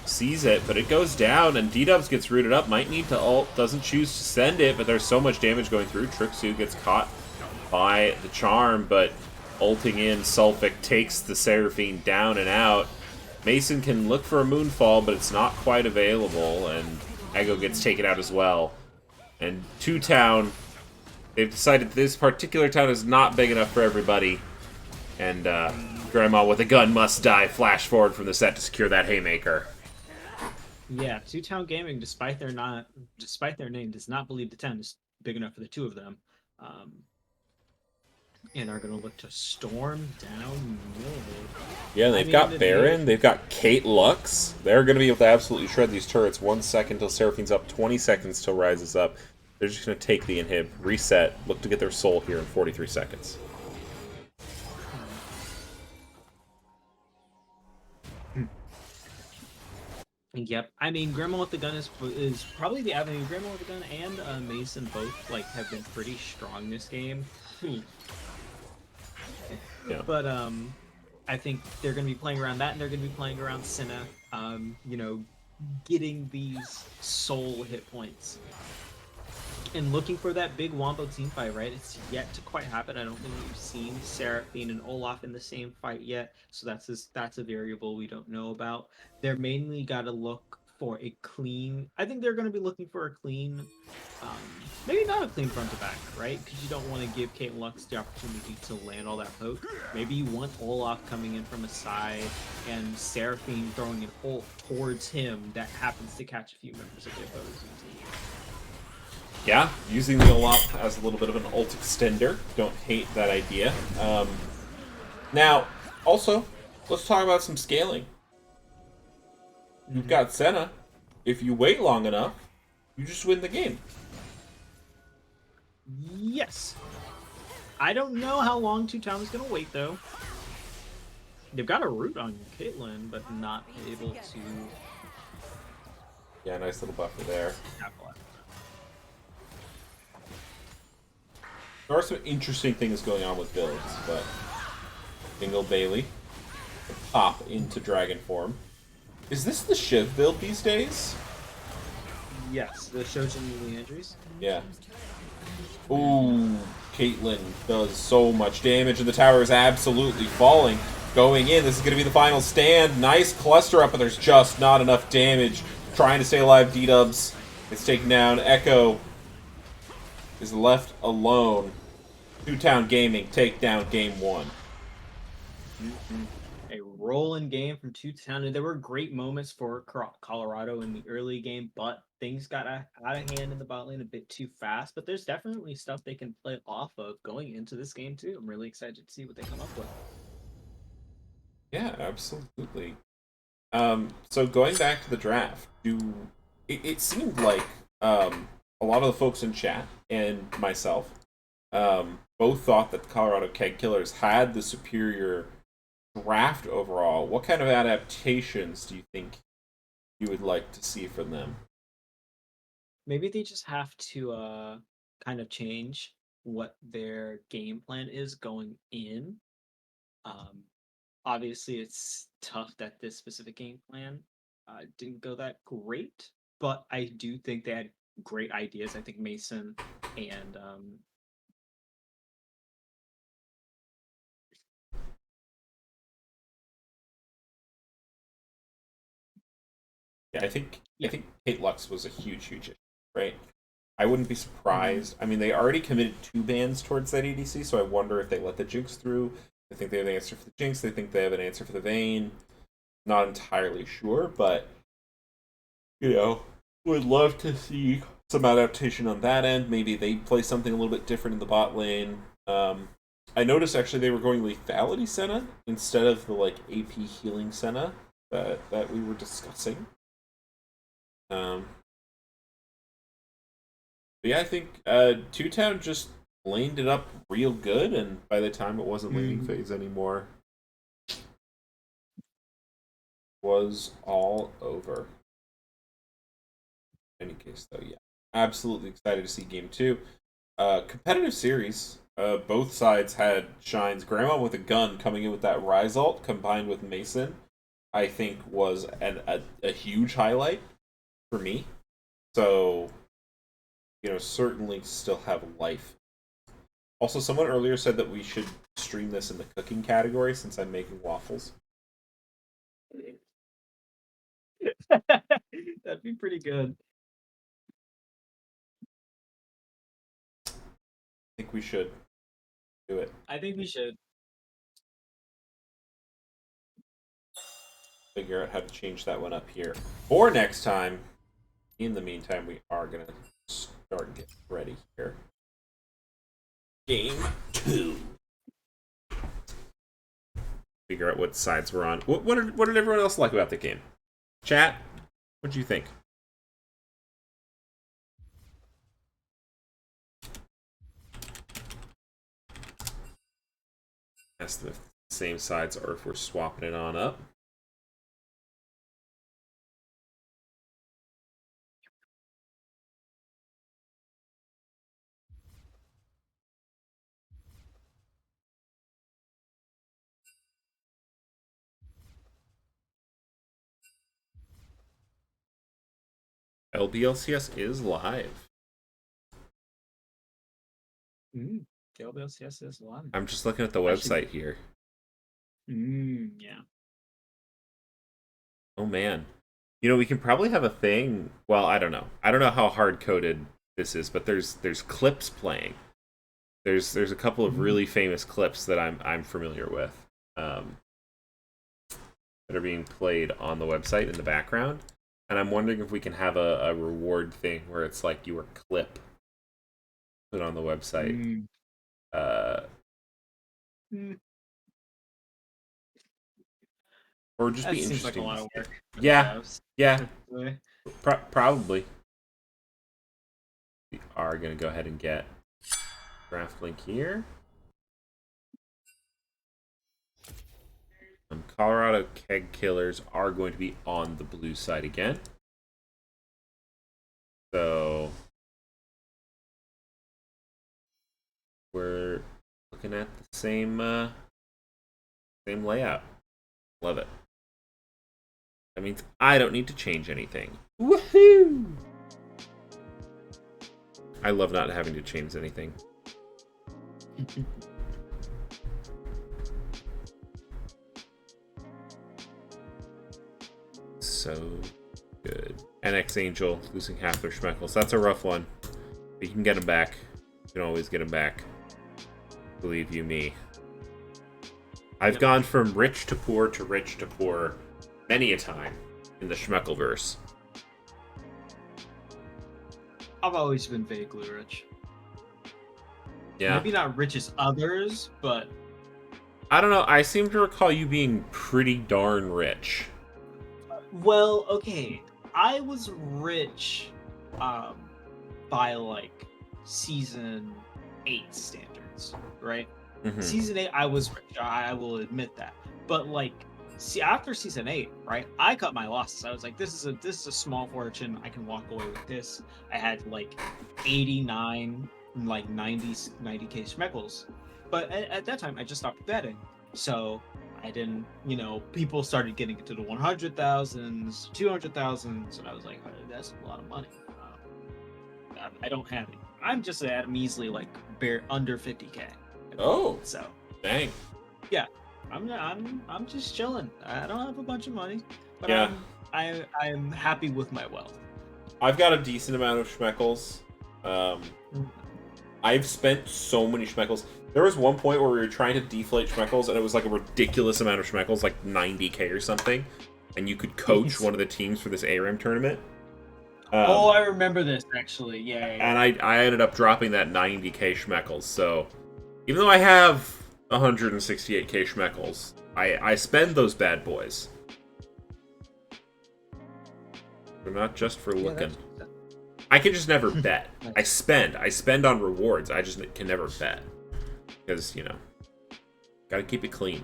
sees it, but it goes down, and D-Dubs gets rooted up. Might need to ult, doesn't choose to send it, but there's so much damage going through. Trixu gets caught by the charm, but ulting in, Sulfic takes the Seraphine down and out. Mason can look for a Moonfall, but it's not quite available, and Ego gets taken out as well. And 2-Town, they've decided this particular town is not big enough for everybody, and Grandma with a gun must die. Flash forward from the set to secure that haymaker. Yeah, 2-Town Gaming, despite their name, does not believe the town is big enough for the two of them, and are going to look to storm down Millwood. Yeah, they've got Baron, they've got Kate Lux. They're going to be able to absolutely shred these turrets. 1 second till Seraphine's up, 20 seconds till Rise is up. They're just going to take the inhib, reset, look to get their soul here in 43 seconds. Yep, I mean, Grandma with the gun is probably the avenue. Grandma with the gun and Mason both have been pretty strong this game. Yeah. But I think they're going to be playing around that, and they're going to be playing around Senna. You know, getting these soul hit points. And looking for that big Wombo team fight, right? It's yet to quite happen. I don't think we've seen Seraphine and Olaf in the same fight yet, so that's a variable we don't know about. They're mainly got to look for a clean. I think they're going to be looking for a clean, maybe not a clean front to back, right? Because you don't want to give Kate Lux the opportunity to land all that poke. Maybe you want Olaf coming in from a side and Seraphine throwing an ult towards him that happens to catch a few members of the opposing team. Yeah, using the Olaf as a little bit of an ult extender. Don't hate that idea. Now, also, let's talk about some scaling. You've got Senna. If you wait long enough, you just win the game. Yes. I don't know how long 2-Town is going to wait, though. They've got a root on Caitlyn, but not able to... Yeah, nice little buffer there. There are some interesting things going on with builds, but Dingle Bailey can pop into Dragon form. Is this the Shiv build these days? Yes, the Shojin Leandries. Yeah. Ooh, Caitlyn does so much damage, and the tower is absolutely falling. Going in, this is going to be the final stand. Nice cluster up, but there's just not enough damage. Trying to stay alive, D-Dubs is taken down. Echo is left alone. 2-Town Gaming take down game 1. A rolling game from Town, and there were great moments for Colorado in the early game, but things got out of hand in the bot lane a bit too fast. But there's definitely stuff they can play off of going into this game too. I'm really excited to see what they come up with. Yeah, absolutely. So going back to the draft, it seemed like a lot of the folks in chat and myself both thought that the Colorado Keg Killers had the superior draft overall. What kind of adaptations do you think you would like to see from them? Maybe they just have to kind of change what their game plan is going in. Obviously, it's tough that this specific game plan didn't go that great, but I do think they had great ideas. I think Mason and Yeah, I think Kate Lux was a huge issue, right? I wouldn't be surprised. I mean, they already committed 2 bans towards that ADC, so I wonder if they let the Jinx through. They think they have an answer for the Jinx. They think they have an answer for the Vayne. Not entirely sure, but would love to see some adaptation on that end. Maybe they play something a little bit different in the bot lane. I noticed actually they were going lethality Senna instead of the AP healing Senna that we were discussing. But yeah, I think Town just laned it up real good, and by the time it wasn't laning phase anymore, was all over. In any case, though, yeah, absolutely excited to see game 2. Competitive series. Both sides had shines. Grandma with a gun coming in with that Rise ult combined with Mason, I think was a huge highlight for me. So, certainly still have life. Also, someone earlier said that we should stream this in the cooking category since I'm making waffles. that'd be pretty good. I think we should do it. I think we should figure out how to change that one up here for next time. In the meantime, we are going to start and get ready here. Game 2. Figure out what sides we're on. What did everyone else like about the game? Chat, what do you think? Ask them if the same sides or if we're swapping it on up. LBLCS is live. LBLCS is live. I'm just looking at the website here. Yeah. Oh man. We can probably have a thing. Well, I don't know. I don't know how hard coded this is, but there's clips playing. There's a couple of really famous clips that I'm familiar with that are being played on the website in the background. And I'm wondering if we can have a reward thing where it's like your clip put on the website. Or just that be interesting. Seems like a lot of work. Yeah. Probably. We are going to go ahead and get draft link here. Colorado Keg Killers are going to be on the blue side again. So we're looking at the same layout. Love it. That means I don't need to change anything. Woohoo! I love not having to change anything. So good. NX Angel losing half their schmeckles. That's a rough one. But you can get them back. You can always get them back. Believe you me. I've Yep. gone from rich to poor many a time in the Schmeckleverse. I've always been vaguely rich. Yeah. Maybe not rich as others, but I don't know. I seem to recall you being pretty darn rich. well, okay. I was rich um by like season 8 standards, right? Mm-hmm. Season 8 I was rich. I will admit that. But like see after season 8, right? I cut my losses. I was like this is a small fortune. I can walk away with this. I had like 89 like 90k schmeckles. But at that time I just stopped betting. So I didn't, people started getting into the 100,000s, 200,000s, and I was like, oh, that's a lot of money. I don't have it. I'm just at a measly like bare under 50k. Oh, So dang. yeah, I'm just chilling. I don't have a bunch of money, but Yeah. I'm happy with my wealth. I've got a decent amount of schmeckles. I've spent so many schmeckles. There was one point where we were trying to deflate schmeckles, and it was like a ridiculous amount of schmeckles, like 90k or something. And you could coach one of the teams for this ARAM tournament. Oh, I remember this actually. Yeah. And I ended up dropping that 90k schmeckles. So even though I have 168k schmeckles, I spend those bad boys. They're not just for looking. I can just never bet. I spend on rewards. I just can never bet. Because, gotta keep it clean.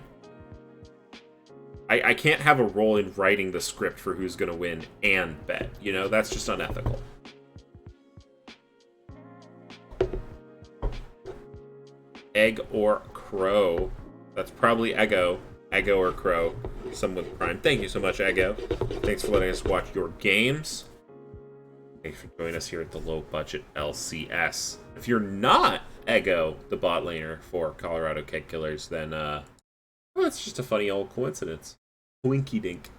I can't have a role in writing the script for who's gonna win and bet. That's just unethical. Egg or crow. That's probably Eggo. Eggo or crow. Someone with Prime. Thank you so much, Eggo. Thanks for letting us watch your games. Thanks for joining us here at the Low Budget LCS. If you're not Eggo, the bot laner for Colorado Keg Killers, then well, it's just a funny old coincidence. Winky dink.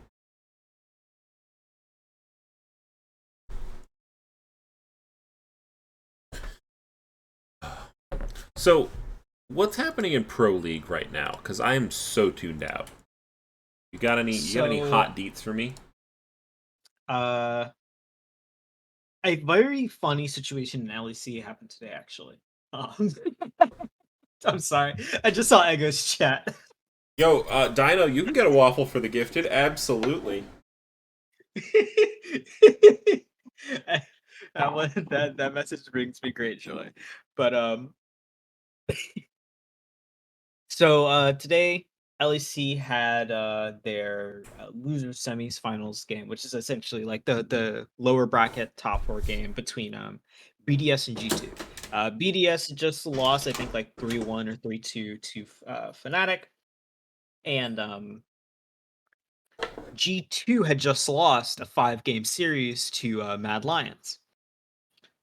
So, what's happening in Pro League right now? Because I am so tuned out. You got any hot deets for me? A very funny situation in LEC happened today, actually. I'm sorry. I just saw Eggo's chat. Yo, Dino, you can get a waffle for the gifted. Absolutely. that message brings me great joy. But so today LEC had their loser semis finals game, which is essentially like the lower bracket top 4 game between BDS and G2. BDS just lost, I think, like 3-1 or 3-2 to Fnatic, and G2 had just lost a 5-game series to Mad Lions.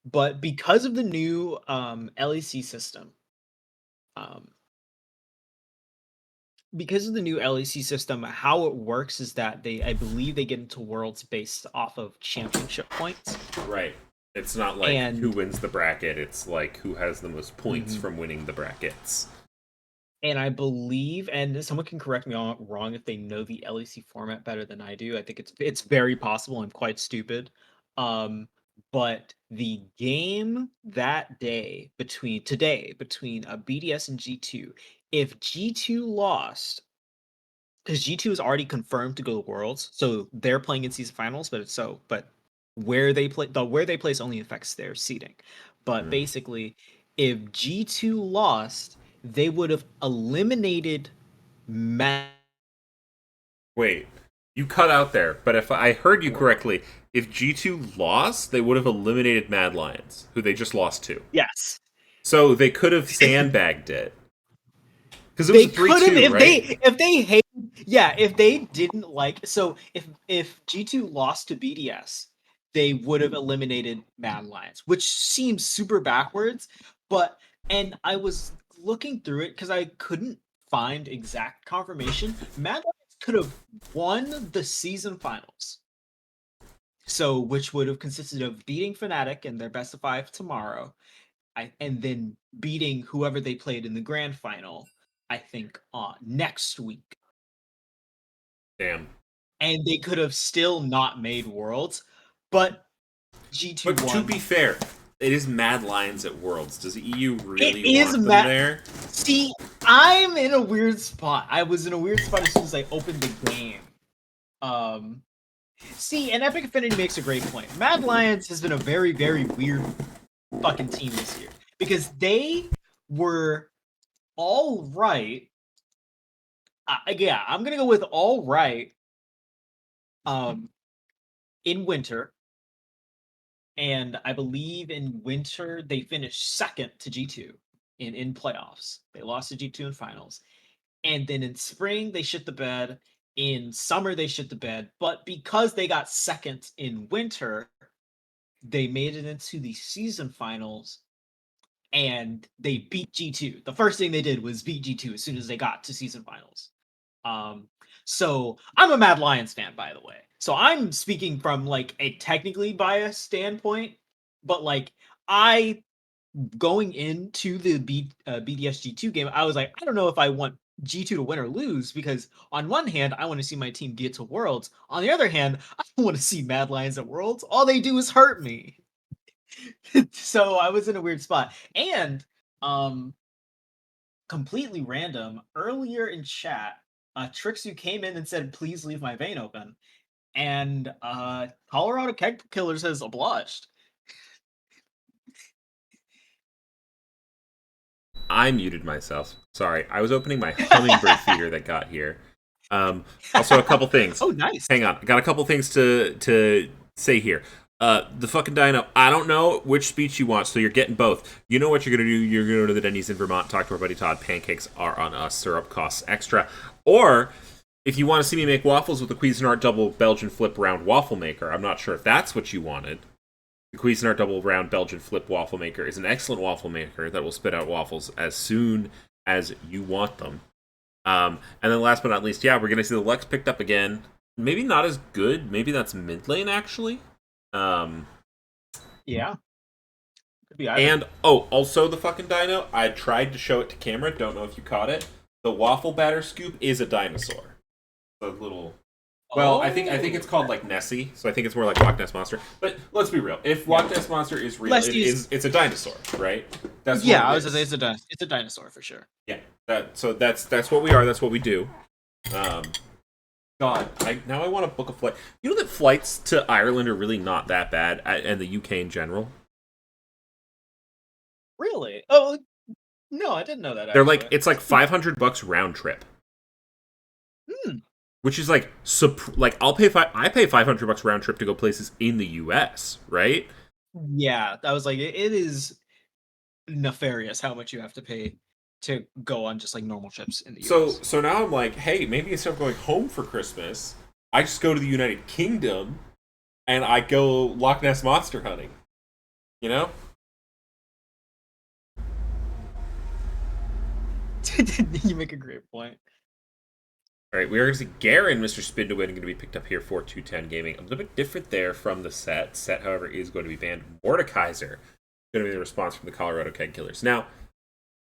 But because of the new LEC system, how it works is that I believe they get into worlds based off of championship points. Right. It's not like who wins the bracket. It's like who has the most points from winning the brackets. And I believe, and someone can correct me wrong if they know the LEC format better than I do. I think it's very possible. I'm quite stupid. But the game that day between BDS and G2, if G2 lost, because G2 is already confirmed to go to Worlds, so they're playing in season finals, but where they place only affects their seeding. But basically, if G2 lost, they would have eliminated Wait, you cut out there, but if I heard you correctly, if G2 lost, they would have eliminated Mad Lions, who they just lost to. Yes. So they could have sandbagged it. Because it They was a 3-2, could have right? if they didn't like, so if G2 lost to BDS, they would have eliminated Mad Lions, which seems super backwards, and I was looking through it because I couldn't find exact confirmation. Mad Lions could have won the season finals. So which would have consisted of beating Fnatic in their best of 5 tomorrow, and then beating whoever they played in the grand final, I think, next week. Damn. And they could have still not made Worlds, but G2 But to won. be fair, it is Mad Lions at Worlds. Does the EU really It is want them there? See, I'm in a weird spot. I was in a weird spot as soon as I opened the game. See, and Epic Affinity makes a great point. Mad Lions has been a very, very weird fucking team this year because they were all right. Yeah, I'm gonna go with all right. In winter, and I believe in winter they finished second to G2 in playoffs. They lost to G2 in finals, and then in spring they shit the bed. In summer they shit the bed, but because they got second in winter, they made it into the season finals and they beat G2. The first thing they did was beat G2 as soon as they got to season finals. So I'm a Mad Lions fan, by the way. So I'm speaking from like a technically biased standpoint, but like I going into the BDS G2 game, I was like, I don't know if I want G2 to win or lose because on one hand, I want to see my team get to Worlds. On the other hand, I don't want to see Mad Lions at Worlds. All they do is hurt me. So I was in a weird spot. And completely random, earlier in chat, Trixu came in and said, please leave my vein open. And Colorado Keg Killers has obliged. I muted myself. Sorry, I was opening my hummingbird feeder that got here. Also, a couple things. Oh, nice. Hang on, I got a couple things to say here. The fucking dino. I don't know which speech you want, so you're getting both. You know what you're gonna do? You're gonna go to the Denny's in Vermont, talk to our buddy Todd. Pancakes are on us. Syrup costs extra. Or if you want to see me make waffles with the Cuisinart double Belgian flip round waffle maker, I'm not sure if that's what you wanted. The Cuisinart double round Belgian flip waffle maker is an excellent waffle maker that will spit out waffles as soon as you want them. And then last but not least, yeah, we're gonna see the Lux picked up again. Maybe not as good. Maybe that's mid lane actually. Yeah. Could be either. And also the fucking dino. I tried to show it to camera. Don't know if you caught it. The waffle batter scoop is a dinosaur. The little. Well, I think it's called like Nessie, so I think it's more like Loch Ness Monster. But let's be real. If Loch Ness Monster is real, it's a dinosaur, right? That's yeah. I was gonna say it's a dinosaur for sure. Yeah. That's what we are. That's what we do. God, now I want to book a flight. You know that flights to Ireland are really not that bad, and the UK in general. Really? Oh, no, I didn't know that. They're like it's like $500 round trip. Which is like I pay $500 round trip to go places in the US, right? Yeah, I was like, it is nefarious how much you have to pay to go on just like normal trips in the US. So now I'm like, hey, maybe instead of going home for Christmas, I just go to the United Kingdom and I go Loch Ness Monster hunting. You know? You make a great point. All right, we are going to see Garen, Mr. Spin to Win, going to be picked up here for 210 Gaming. A little bit different there from the set. Set, however, is going to be banned. Mordekaiser going to be the response from the Colorado Keg Killers. Now,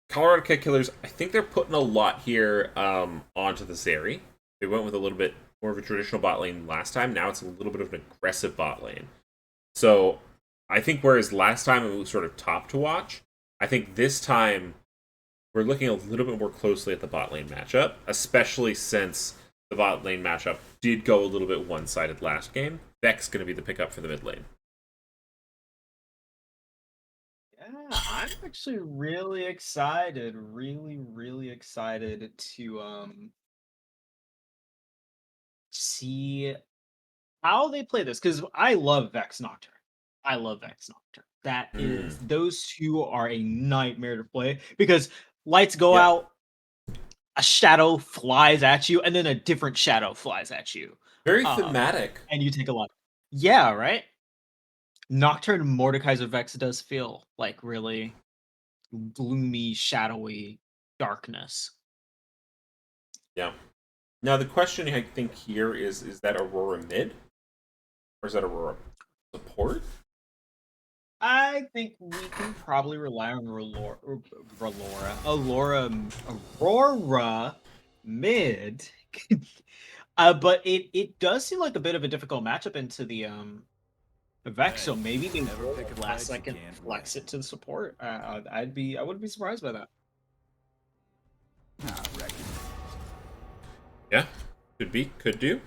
Colorado Keg Killers, I think they're putting a lot here onto the Zeri. They went with a little bit more of a traditional bot lane last time. Now it's a little bit of an aggressive bot lane. So I think whereas last time it was sort of top to watch, I think this time we're looking a little bit more closely at the bot lane matchup, especially since the bot lane matchup did go a little bit one-sided last game. Vex going to be the pickup for the mid lane. Yeah, I'm actually really excited. Really excited to see how they play this because I love Vex Nocturne. I love Vex Nocturne. That is those two are a nightmare to play because lights go out, a shadow flies at you, and then a different shadow flies at you. Very thematic. And you take a lot. Yeah, right? Nocturne Mordekaiser Vex does feel like really gloomy, shadowy darkness. Yeah. Now the question I think here is that Aurora mid? Or is that Aurora support? I think we can probably rely on Aurora mid. But it does seem like a bit of a difficult matchup into the Vex, so maybe they Never will pick a last fight you second can't flex win. it to the support. I wouldn't be surprised by that. I reckon. Yeah, could do.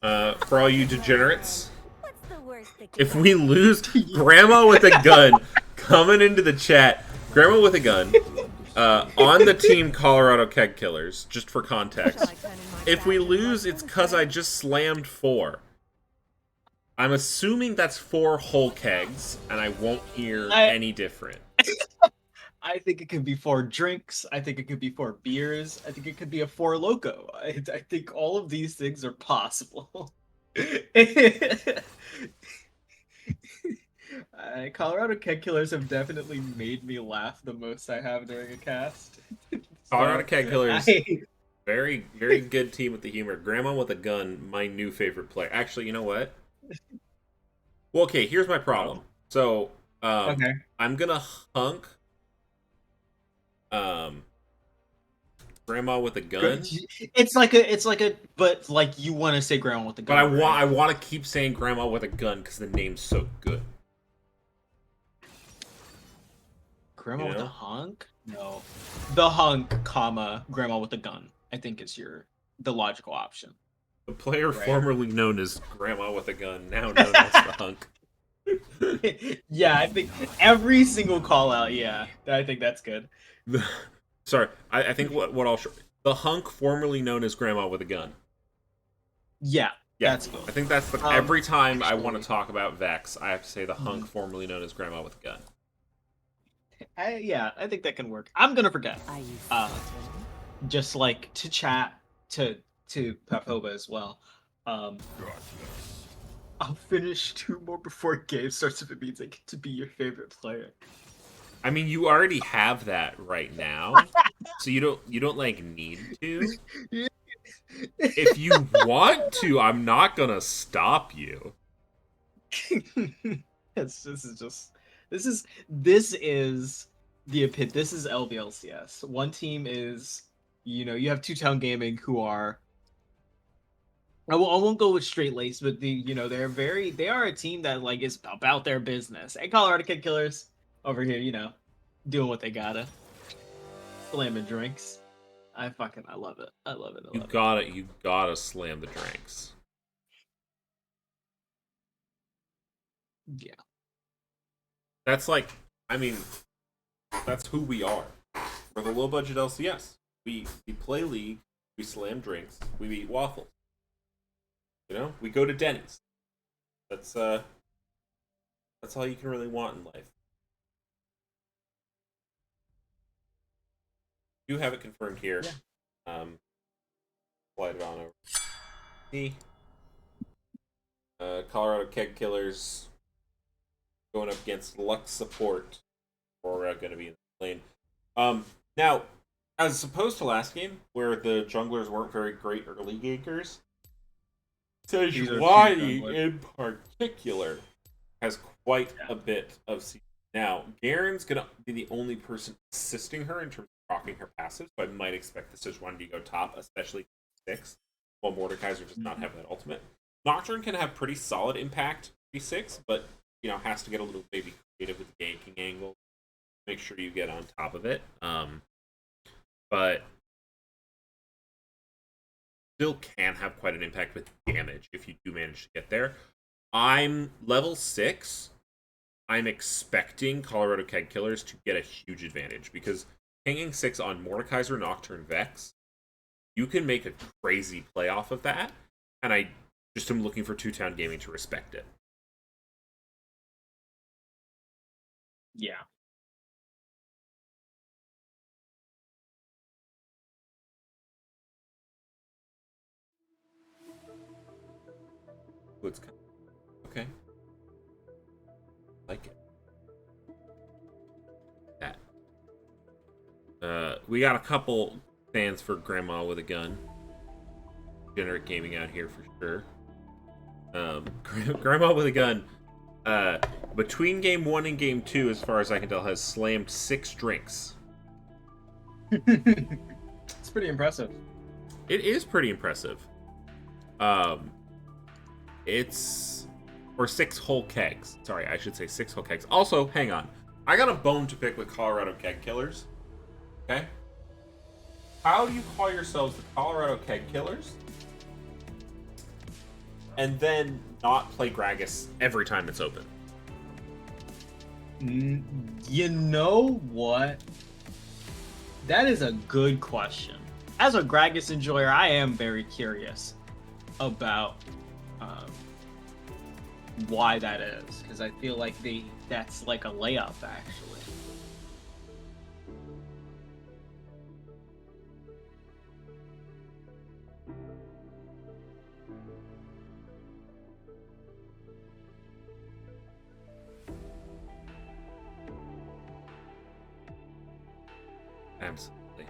For all you degenerates, What's the worst that could if we lose, Grandma with a gun coming into the chat. Grandma with a gun on the team Colorado Keg Killers. Just for context, if we lose, it's because I just slammed 4. I'm assuming that's 4 whole kegs, and I won't hear any different. I think it could be 4 drinks. I think it could be 4 beers. I think it could be a 4 loco. I think all of these things are possible. Colorado Keg Killers have definitely made me laugh the most I have during a cast. Colorado So, Keg Killers, very, very good team with the humor. Grandma with a gun, my new favorite player. Actually, you know what? Well, okay, here's my problem. So, okay. I'm gonna hunk Grandma with a gun. It's like a, but like you want to say grandma with a gun. But right? I want to keep saying Grandma with a gun because the name's so good. Grandma You with a know? hunk? No. The hunk, comma, grandma with a gun. I think is the logical option. The player Right. formerly known as Grandma with a gun, now known as the hunk. Yeah, I think every single call out, yeah. I think that's good. Sorry, I think what I'll show. The hunk formerly known as Grandma with a gun. Yeah, Yeah, that's good. I think that's the every time I want to actually- talk about Vex, I have to say the hunk formerly known as Grandma with a gun. I think that can work. I'm gonna forget. Are you Just like to chat to Papoba as well. I'll finish 2 more before game starts if it means I get to be your favorite player. I mean, you already have that right now, so you don't like need to. If you want to, I'm not gonna stop you. This is LBLCS. One team is, you have Two Town Gaming who are, I won't go with straight lace, but they are a team that like is about their business. And Colorado Kid Killers over here, doing what they gotta, slamming drinks. I love it. I love it. You gotta slam the drinks. Yeah. That's like, I mean, that's who we are. We're the low budget LCS. We play League, we slam drinks, we eat waffles. You know, we go to Denny's. That's all you can really want in life. You have it confirmed here. Yeah. Slide it on over. See, Colorado Keg Killers going up against Lux Support. We're going to be in the lane. Now, as opposed to last game, where the junglers weren't very great early gankers, Sejuani in particular has quite a bit of season. Now, Garen's going to be the only person assisting her in terms of rocking her passive, so I might expect the Sejuani to go top, especially 6, while Mordekaiser does not have that ultimate. Nocturne can have pretty solid impact, 6, but has to get a little maybe creative with the ganking angle. Make sure you get on top of it. But still can have quite an impact with damage if you do manage to get there. I'm level 6. I'm expecting Colorado Keg Killers to get a huge advantage because hanging 6 on Mordekaiser, Nocturne, Vex, you can make a crazy play off of that, and I just am looking for Two Town Gaming to respect it. Yeah. It's kind of, okay. Like it. That. We got a couple fans for Grandma with a gun. Degenerate gaming out here for sure. Grandma with a gun. between game 1 and game 2, as far as I can tell, has slammed 6 drinks. It's pretty impressive. It is pretty impressive. It's... Or 6 whole kegs. Sorry, I should say 6 whole kegs. Also, hang on. I got a bone to pick with Colorado Keg Killers. Okay? How do you call yourselves the Colorado Keg Killers? And then not play Gragas every time it's open? You know what? That is a good question. As a Gragas enjoyer, I am very curious about why that is, because I feel like that's like a layup, actually. Absolutely.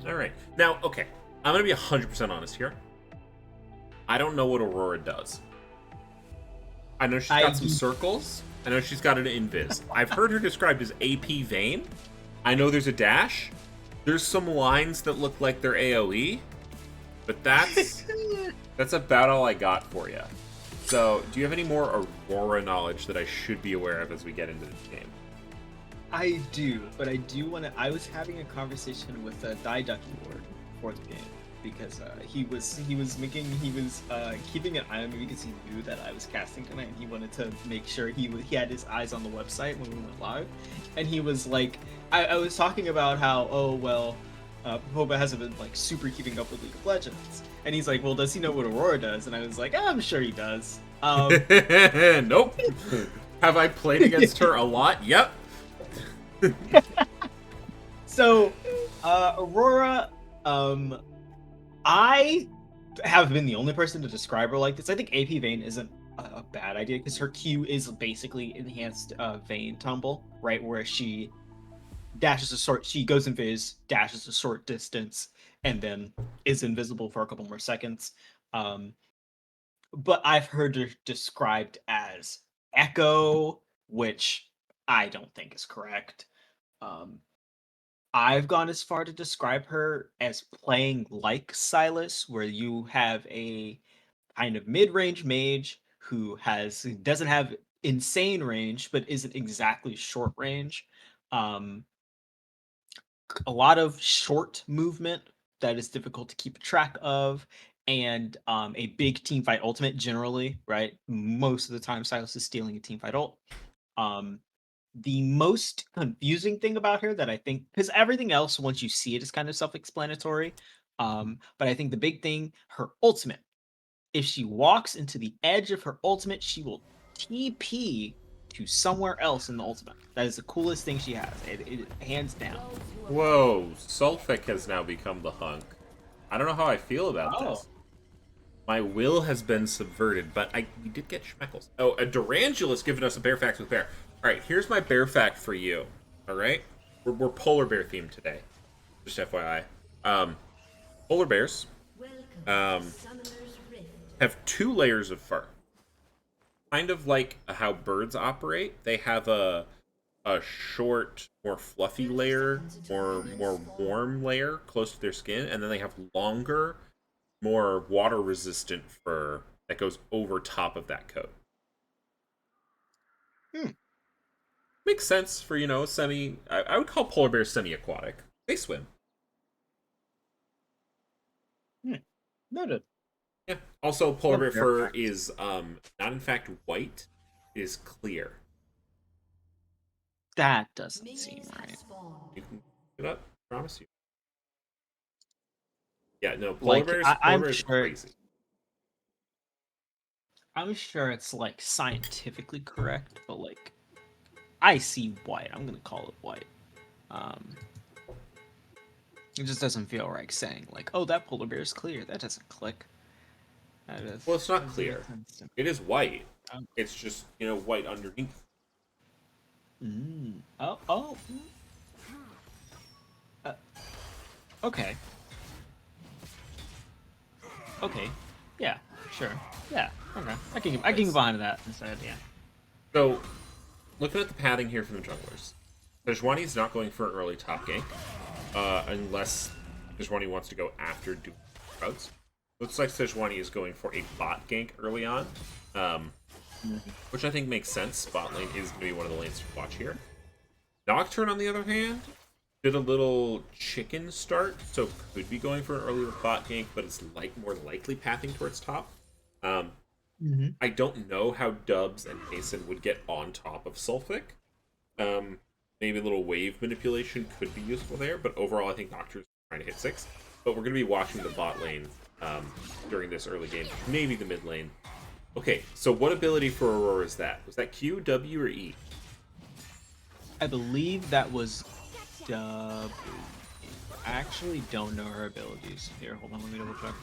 Alright. Now, okay. I'm going to be 100% honest here. I don't know what Aurora does. I know she's got some circles. I know she's got an invis. I've heard her described as AP Vayne. I know there's a dash. There's some lines that look like they're AoE. But that's about all I got for you. So, do you have any more Aurora knowledge that I should be aware of as we get into this game? I do, but I do want to. I was having a conversation with Die Ducky Lord for the game because he was keeping an eye on me because he knew that I was casting tonight, and he wanted to make sure he had his eyes on the website when we went live. And he was like, I was talking about how Popa hasn't been like super keeping up with League of Legends, and he's like, well, does he know what Aurora does? And I was like, I'm sure he does. Nope. Have I played against her a lot? Yep. So, Aurora, I have been the only person to describe her like this. I think AP Vayne isn't a bad idea because her Q is basically enhanced Vayne tumble, right? Where she she goes invis, dashes a short distance, and then is invisible for a couple more seconds. But I've heard her described as Echo, which I don't think is correct. I've gone as far to describe her as playing like Silas, where you have a kind of mid-range mage who doesn't have insane range, but isn't exactly short range. A lot of short movement that is difficult to keep track of, and a big team fight ultimate generally, right? Most of the time, Silas is stealing a team fight ult. The most confusing thing about her that I think, because everything else, once you see it, is kind of self-explanatory. But I think the big thing, her ultimate. If she walks into the edge of her ultimate, she will TP to somewhere else in the ultimate. That is the coolest thing she has. It hands down. Whoa, Sulfic has now become the hunk. I don't know how I feel about this. My will has been subverted, but we did get Schmeckles. Oh, a Durangula's given us a bear fact with bear. All right, here's my bear fact for you. All right, we're polar bear themed today. Just FYI. Polar bears have 2 layers of fur. Kind of like how birds operate. They have a short, more fluffy layer, more warm layer close to their skin, and then they have longer, more water-resistant fur that goes over top of that coat. Makes sense for, semi... I would call polar bears semi-aquatic. They swim. Noted. Yeah. Also, polar bear fur is not in fact white. It is clear. That doesn't seem right. You can look it up. I promise you. Yeah, no, polar bears are crazy. I'm sure it's like scientifically correct, but like I see white. I'm gonna call it white. It just doesn't feel right saying like, oh, that polar bear is clear. That doesn't click. Well, it's not clear. It is white. It's just, white underneath. Oh. Okay. Okay. Yeah. Sure. Yeah. Okay. I can get behind that instead. Yeah. So, looking at the padding here from the junglers, Sejuani is not going for an early top gank, unless Sejuani wants to go after doing routes. Looks like Sejuani is going for a bot gank early on, which I think makes sense. Bot lane is going to be one of the lanes to watch here. Nocturne, on the other hand, did a little chicken start, so could be going for an earlier bot gank, but it's more likely pathing towards top. I don't know how Dubs and Mason would get on top of Sulfic. Maybe a little wave manipulation could be useful there, but overall I think Nocturne's trying to hit 6. But we're going to be watching the bot lane during this early game, maybe the mid lane. Okay, so what ability for Aurora is that? Was that Q, W, or E? I believe that was W. I actually don't know her abilities. Here, hold on, let me double check.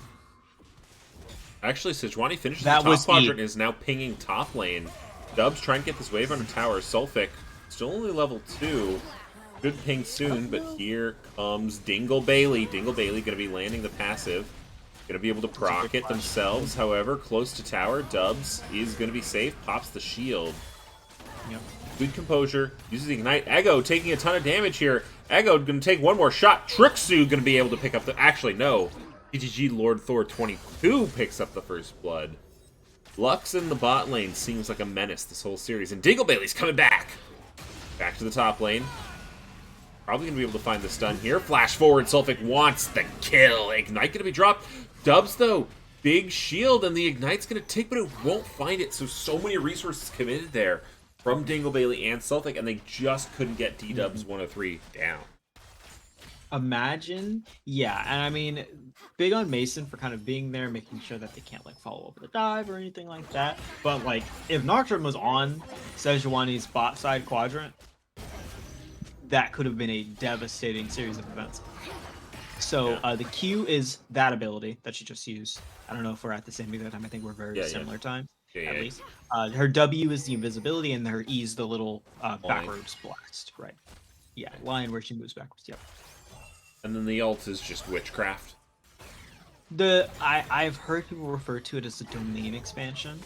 Actually, Sejuani finishes That the was top quadrant E. and is now pinging top lane. Dubs trying to get this wave on the tower. Sulfic, still only level 2. Should ping soon, but here comes Dingle Bailey. Dingle Bailey going to be landing the passive. Going to be able to proc it themselves. However, close to tower. Dubs is going to be safe. Pops the shield. Yep. Good composure. Uses the Ignite. Ego taking a ton of damage here. Ego going to take one more shot. Trixu going to be able to pick up the... Actually, no. PTG Lord Thor 22 picks up the first blood. Lux in the bot lane seems like a menace this whole series. And Dingle Bailey's coming back. Back to the top lane. Probably going to be able to find the stun here. Flash forward. Sulfic wants the kill. Ignite going to be dropped. Dubs, though. Big shield. And the Ignite's going to take, but it won't find it. So many resources committed there from Dingle Bailey and Sulfic. And they just couldn't get D-Dubs 103 down. Imagine, yeah, and I mean, big on Mason for kind of being there, making sure that they can't like follow over the dive or anything like that. But like, if Nocturne was on Sejuani's bot side quadrant, that could have been a devastating series of events. So the Q is that ability that she just used. I don't know if we're at the same exact time. I think we're very similar times, at least. Her W is the invisibility, and her E is the little backwards blast, right? Yeah, line where she moves backwards. Yep. And then the ult is just witchcraft. I've heard people refer to it as the domain expansion.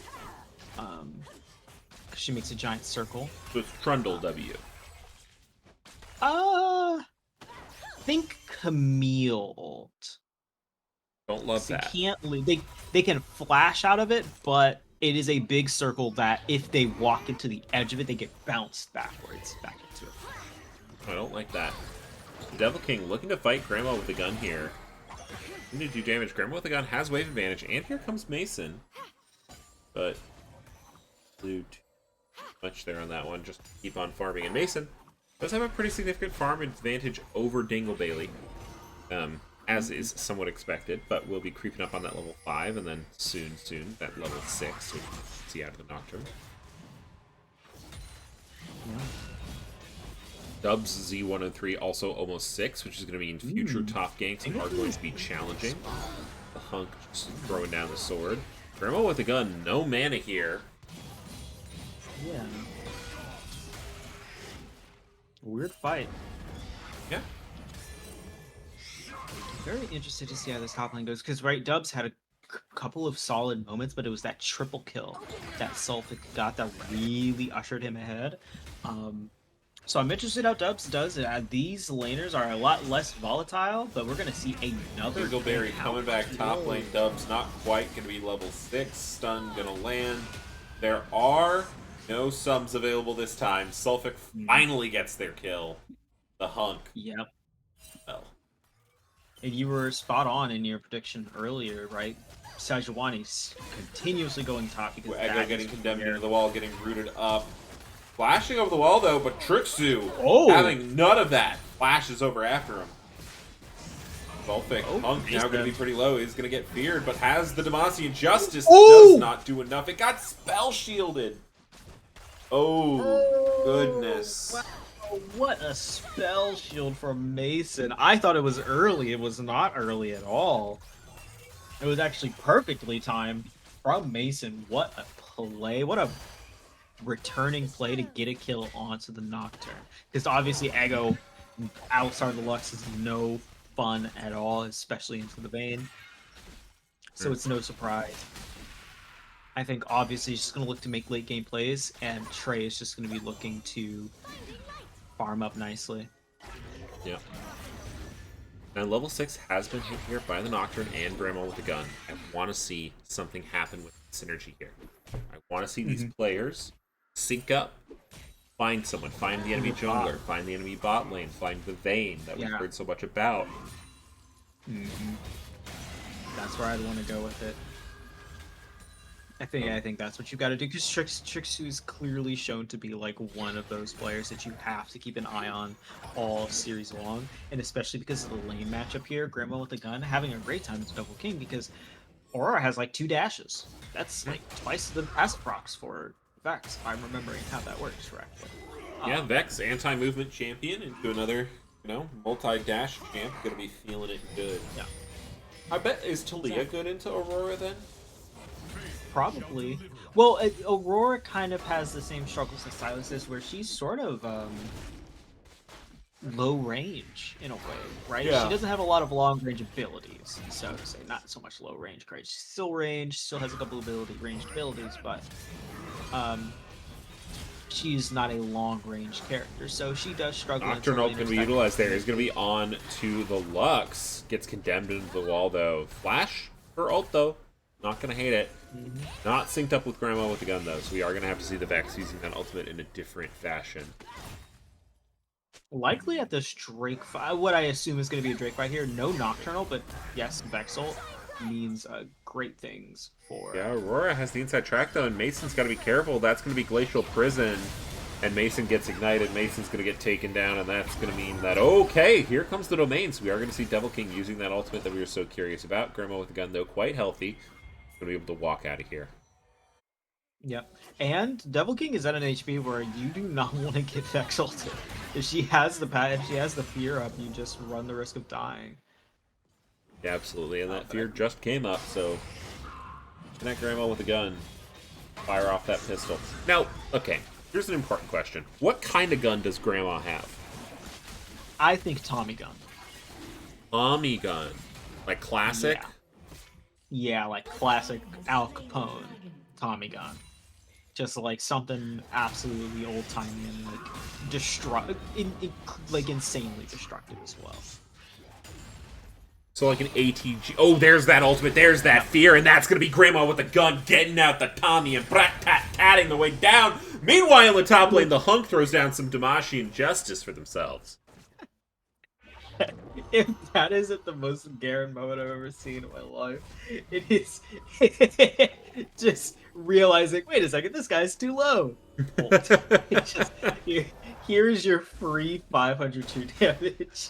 She makes a giant circle. So it's Trundle W. Think Camille ult. Don't love So that. They can flash out of it, but it is a big circle that if they walk into the edge of it, they get bounced backwards back into it. I don't like that. Devil King looking to fight Grandma with a gun here. Need to do damage. Grandma with a gun has wave advantage, and here comes Mason. But blew too much there on that one. Just keep on farming. And Mason does have a pretty significant farm advantage over Dingle Bailey, as is somewhat expected. But we'll be creeping up on that level 5, and then soon, that level 6, which you can see out of the Nocturne. Yeah. Dubs Z103 also almost 6, which is going to mean future top ganks are going to be challenging. The Hunk just throwing down the sword. Grandma with a gun, no mana here. Yeah. Weird fight. Yeah. Very interested to see how this top lane goes, because right, Dubs had a couple of solid moments, but it was that triple kill that Sulfic got that really ushered him ahead. So I'm interested how Dubs does it. These laners are a lot less volatile, but we're going to see another... Dingleberry coming back top lane. Dubs not quite going to be level 6. Stun going to land. There are no subs available this time. Sulfic finally gets their kill. The Hunk. Yep. Well. And you were spot on in your prediction earlier, right? Sejuani's continuously going top because Ego getting condemned into the wall, getting rooted up. Flashing over the wall, though, but Trixu having none of that. Flashes over after him. Sulfic, Hunk now going to be pretty low. He's going to get feared, but has the Demacian Justice. Does not do enough. It got spell shielded. Oh, goodness. Wow, what a spell shield from Mason. I thought it was early. It was not early at all. It was actually perfectly timed from Mason. What a play. What a returning play to get a kill onto the Nocturne. Because obviously Ego outside the Lux is no fun at all, especially into the Vayne. So it's no surprise. I think obviously he's just going to look to make late game plays, and Trey is just going to be looking to farm up nicely. Yeah. Now, level 6 has been hit here by the Nocturne and Grandma with a gun. I want to see something happen with synergy here. I want to see these players sync up, find someone, find the enemy jungler, find the enemy bot lane, find the Vayne that we've heard so much about. That's where I'd want to go with it. I think that's what you got to do, because Trixie is clearly shown to be like one of those players that you have to keep an eye on all series long, and especially because of the lane matchup here. Grandma with a gun having a great time as Double King, because Aurora has like 2 dashes. That's like twice the passive procs for Vex, if I'm remembering how that works correctly. Yeah, Vex, anti-movement champion, into another, multi-dash champ. Gonna be feeling it good. Yeah. I bet, is Talia good into Aurora then? Probably. Well, Aurora kind of has the same struggles as Silas is, where she's sort of low range in a way, right? Yeah. She doesn't have a lot of long range abilities, so to say. Not so much low range, right? She's still range, still has a couple ranged abilities, but she's not a long range character, so she does struggle. Nocturne ult going to be utilized there. He's going to be on to the Lux. Gets condemned into the wall though. Flash for ult though. Not going to hate it. Not synced up with Grandma with the gun though, so we are going to have to see the Vex using that ultimate in a different fashion. Likely at this Drake fight, what I assume is going to be a Drake fight here. No Nocturnal, but yes, Vex ult means great things for... Yeah, Aurora has the inside track though, and Mason's got to be careful. That's going to be Glacial Prison, and Mason gets ignited. Mason's going to get taken down, and that's going to mean that, okay, here comes the domain. So we are going to see Devil King using that ultimate that we were so curious about. Grandma with the gun though, quite healthy. Going to be able to walk out of here. Yep. And Devil King is at an HP where you do not want to get Vex ulted. If she has the fear up, you just run the risk of dying. Yeah, absolutely. And that fear just came up, so connect Grandma with a gun. Fire off that pistol. Now, okay, here's an important question. What kind of gun does Grandma have? I think Tommy gun. Tommy gun. Like classic? Yeah, like classic Al Capone Tommy gun. Just like something absolutely old timey and like insanely destructive as well. So like an ATG. Oh, there's that ultimate. There's that fear, and that's gonna be Grandma with a gun getting out the Tommy and brat-tat-tatting the way down. Meanwhile, in the top lane, the Hunk throws down some Damashi and Justice for themselves. If that isn't the most Garen moment I've ever seen in my life, it is just realizing, wait a second, this guy's too low. Here's your free 502 damage.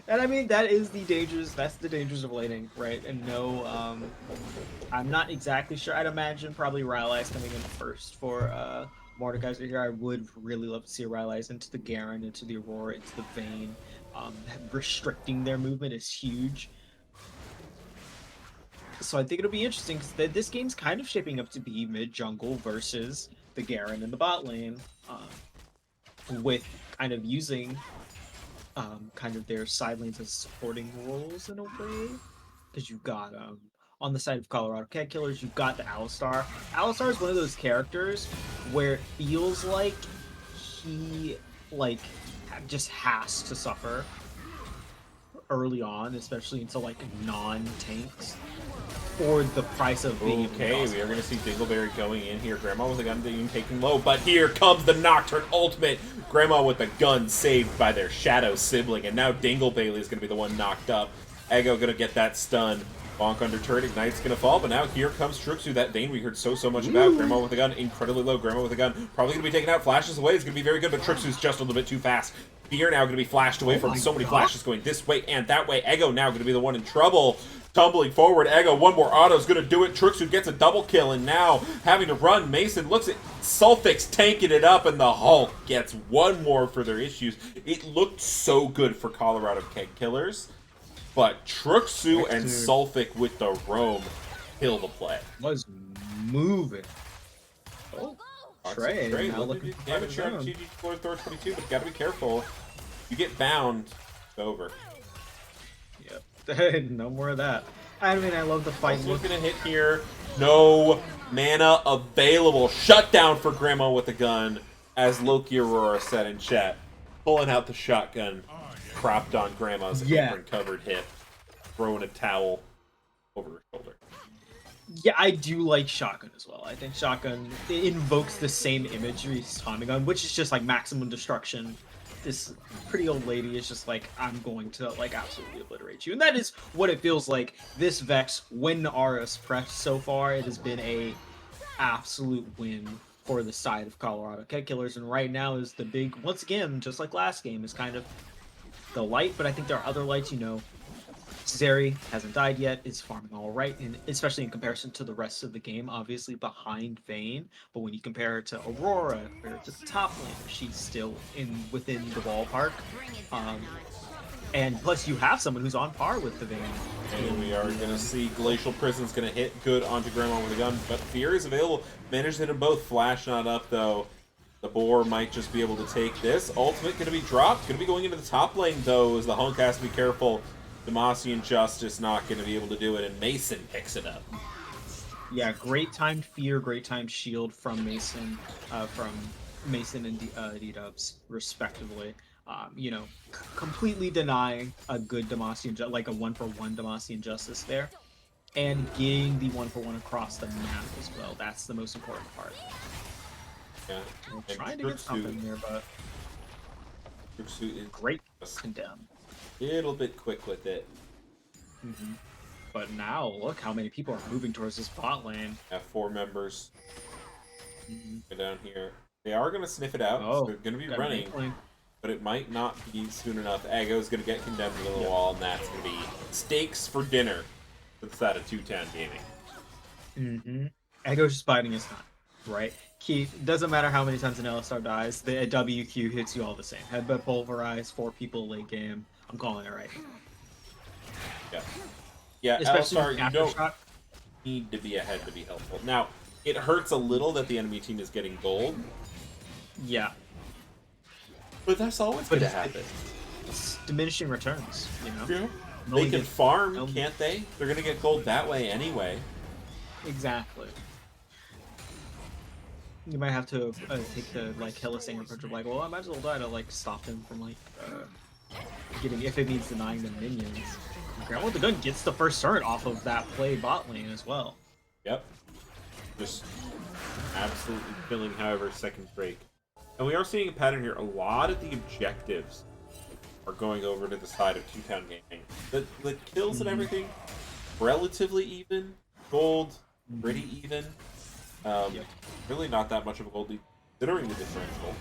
And I mean, that's the dangers of laning, right? And no, I'm not exactly sure. I'd imagine probably Rylai's coming in first for Mordekaiser here. I would really love to see Rylai's into the Garen, into the Aurora, into the Vayne. Restricting their movement is huge. So I think it'll be interesting, because this game's kind of shaping up to be mid-jungle versus the Garen in the bot lane, with kind of using kind of their side lanes as supporting roles in a way. Because you've got, on the side of Colorado Cat Killers, you've got the Alistar. Alistar is one of those characters where it feels like he, just has to suffer early on, especially into non-tanks, for the price of being okay. We are going to see Dingleberry going in here. Grandma with a gun being taken low, but here comes the Nocturne ultimate. Grandma with a gun saved by their shadow sibling, and now Dingleberry is going to be the one knocked up. Ego going to get that stun. Bonk under turret, Ignite's gonna fall, but now here comes Trixu, that Vayne we heard so much about. Grandma with a gun, incredibly low. Grandma with a gun, probably gonna be taken out. Flashes away, is gonna be very good, but Trixu's just a little bit too fast. Fear now gonna be flashed away from so many flashes going this way and that way. Ego now gonna be the one in trouble. Tumbling forward, Ego, one more auto's gonna do it. Trixu gets a double kill, and now having to run. Mason looks at Sulfix tanking it up, and the Hulk gets one more for their issues. It looked so good for Colorado Keg Killers. But Truxu and Sulfic with the roam kill the play. Was moving. Oh, Trey. Now looking for damage here on TG Floor Thor 22, but gotta be careful. You get bound, it's over. Yep. No more of that. I mean, I love the fight. Looking to hit here. No mana available. Shutdown for Grandma with a gun, as Loki Aurora said in chat. Pulling out the shotgun, propped on Grandma's apron-covered hip, throwing a towel over her shoulder. Yeah, I do like shotgun as well. I think shotgun invokes the same imagery as Tommy gun, which is just like maximum destruction. This pretty old lady is just like, I'm going to like absolutely obliterate you, and that is what it feels like. This Vex, when Ara's pressed so far, it has been a absolute win for the side of Colorado Keg Killers, and right now is the big, once again, just like last game, is kind of the light, but I think there are other lights, you know. Zeri hasn't died yet, is farming all right, and especially in comparison to the rest of the game, obviously behind Vayne. But when you compare her to Aurora, compare her to the top laner, she's still within the ballpark. And plus, you have someone who's on par with the Vayne. And we are going to see Glacial Prison's going to hit good onto Grandma with a gun, but Fear is available. Managed to hit them both. Flash not up, though. The Boar might just be able to take this. Ultimate going to be dropped. Going to be going into the top lane, though, as the Hunk has to be careful. Demacian Justice not going to be able to do it, and Mason picks it up. Yeah, great timed Fear, great timed Shield from Mason and D-Dubs, respectively. You know, completely denying a good Demacian, like a 1-for-1 Demacian Justice there, and getting the 1-for-1 across the map as well. That's the most important part. Yeah, I'm trying to get something here, but great condemn. A little bit quick with it. But now, look how many people are moving towards this bot lane. Have 4 members. Go down here. They are going to sniff it out, so they're going to be running. But it might not be soon enough. Aggo's going to get condemned to the wall, and that's going to be steaks for dinner for the side of 2-Town Gaming. Aggo's just biding his time, right? Keith, doesn't matter how many times an LSR dies, the WQ hits you all the same. Headbutt pulverize, 4 people late game. I'm calling it right. Yeah, especially LSR, you don't Aftershock. need to be ahead to be helpful. Now, it hurts a little that the enemy team is getting gold. Yeah. But that's always going to happen. It's diminishing returns, you know? Yeah. They can farm, can't they? They're going to get gold that way anyway. Exactly. You might have to take the like Hellisinger approach of like, well, I might as well die to like stop him from like getting, if it means denying them minions. Grandma with the gun gets the first turret off of that play bot lane as well. Yep. Just absolutely killing, however, second break. And we are seeing a pattern here. A lot of the objectives are going over to the side of 2-Town Gaming. The kills and everything, relatively even. Gold, pretty even. Really not that much of a gold lead, considering the differential.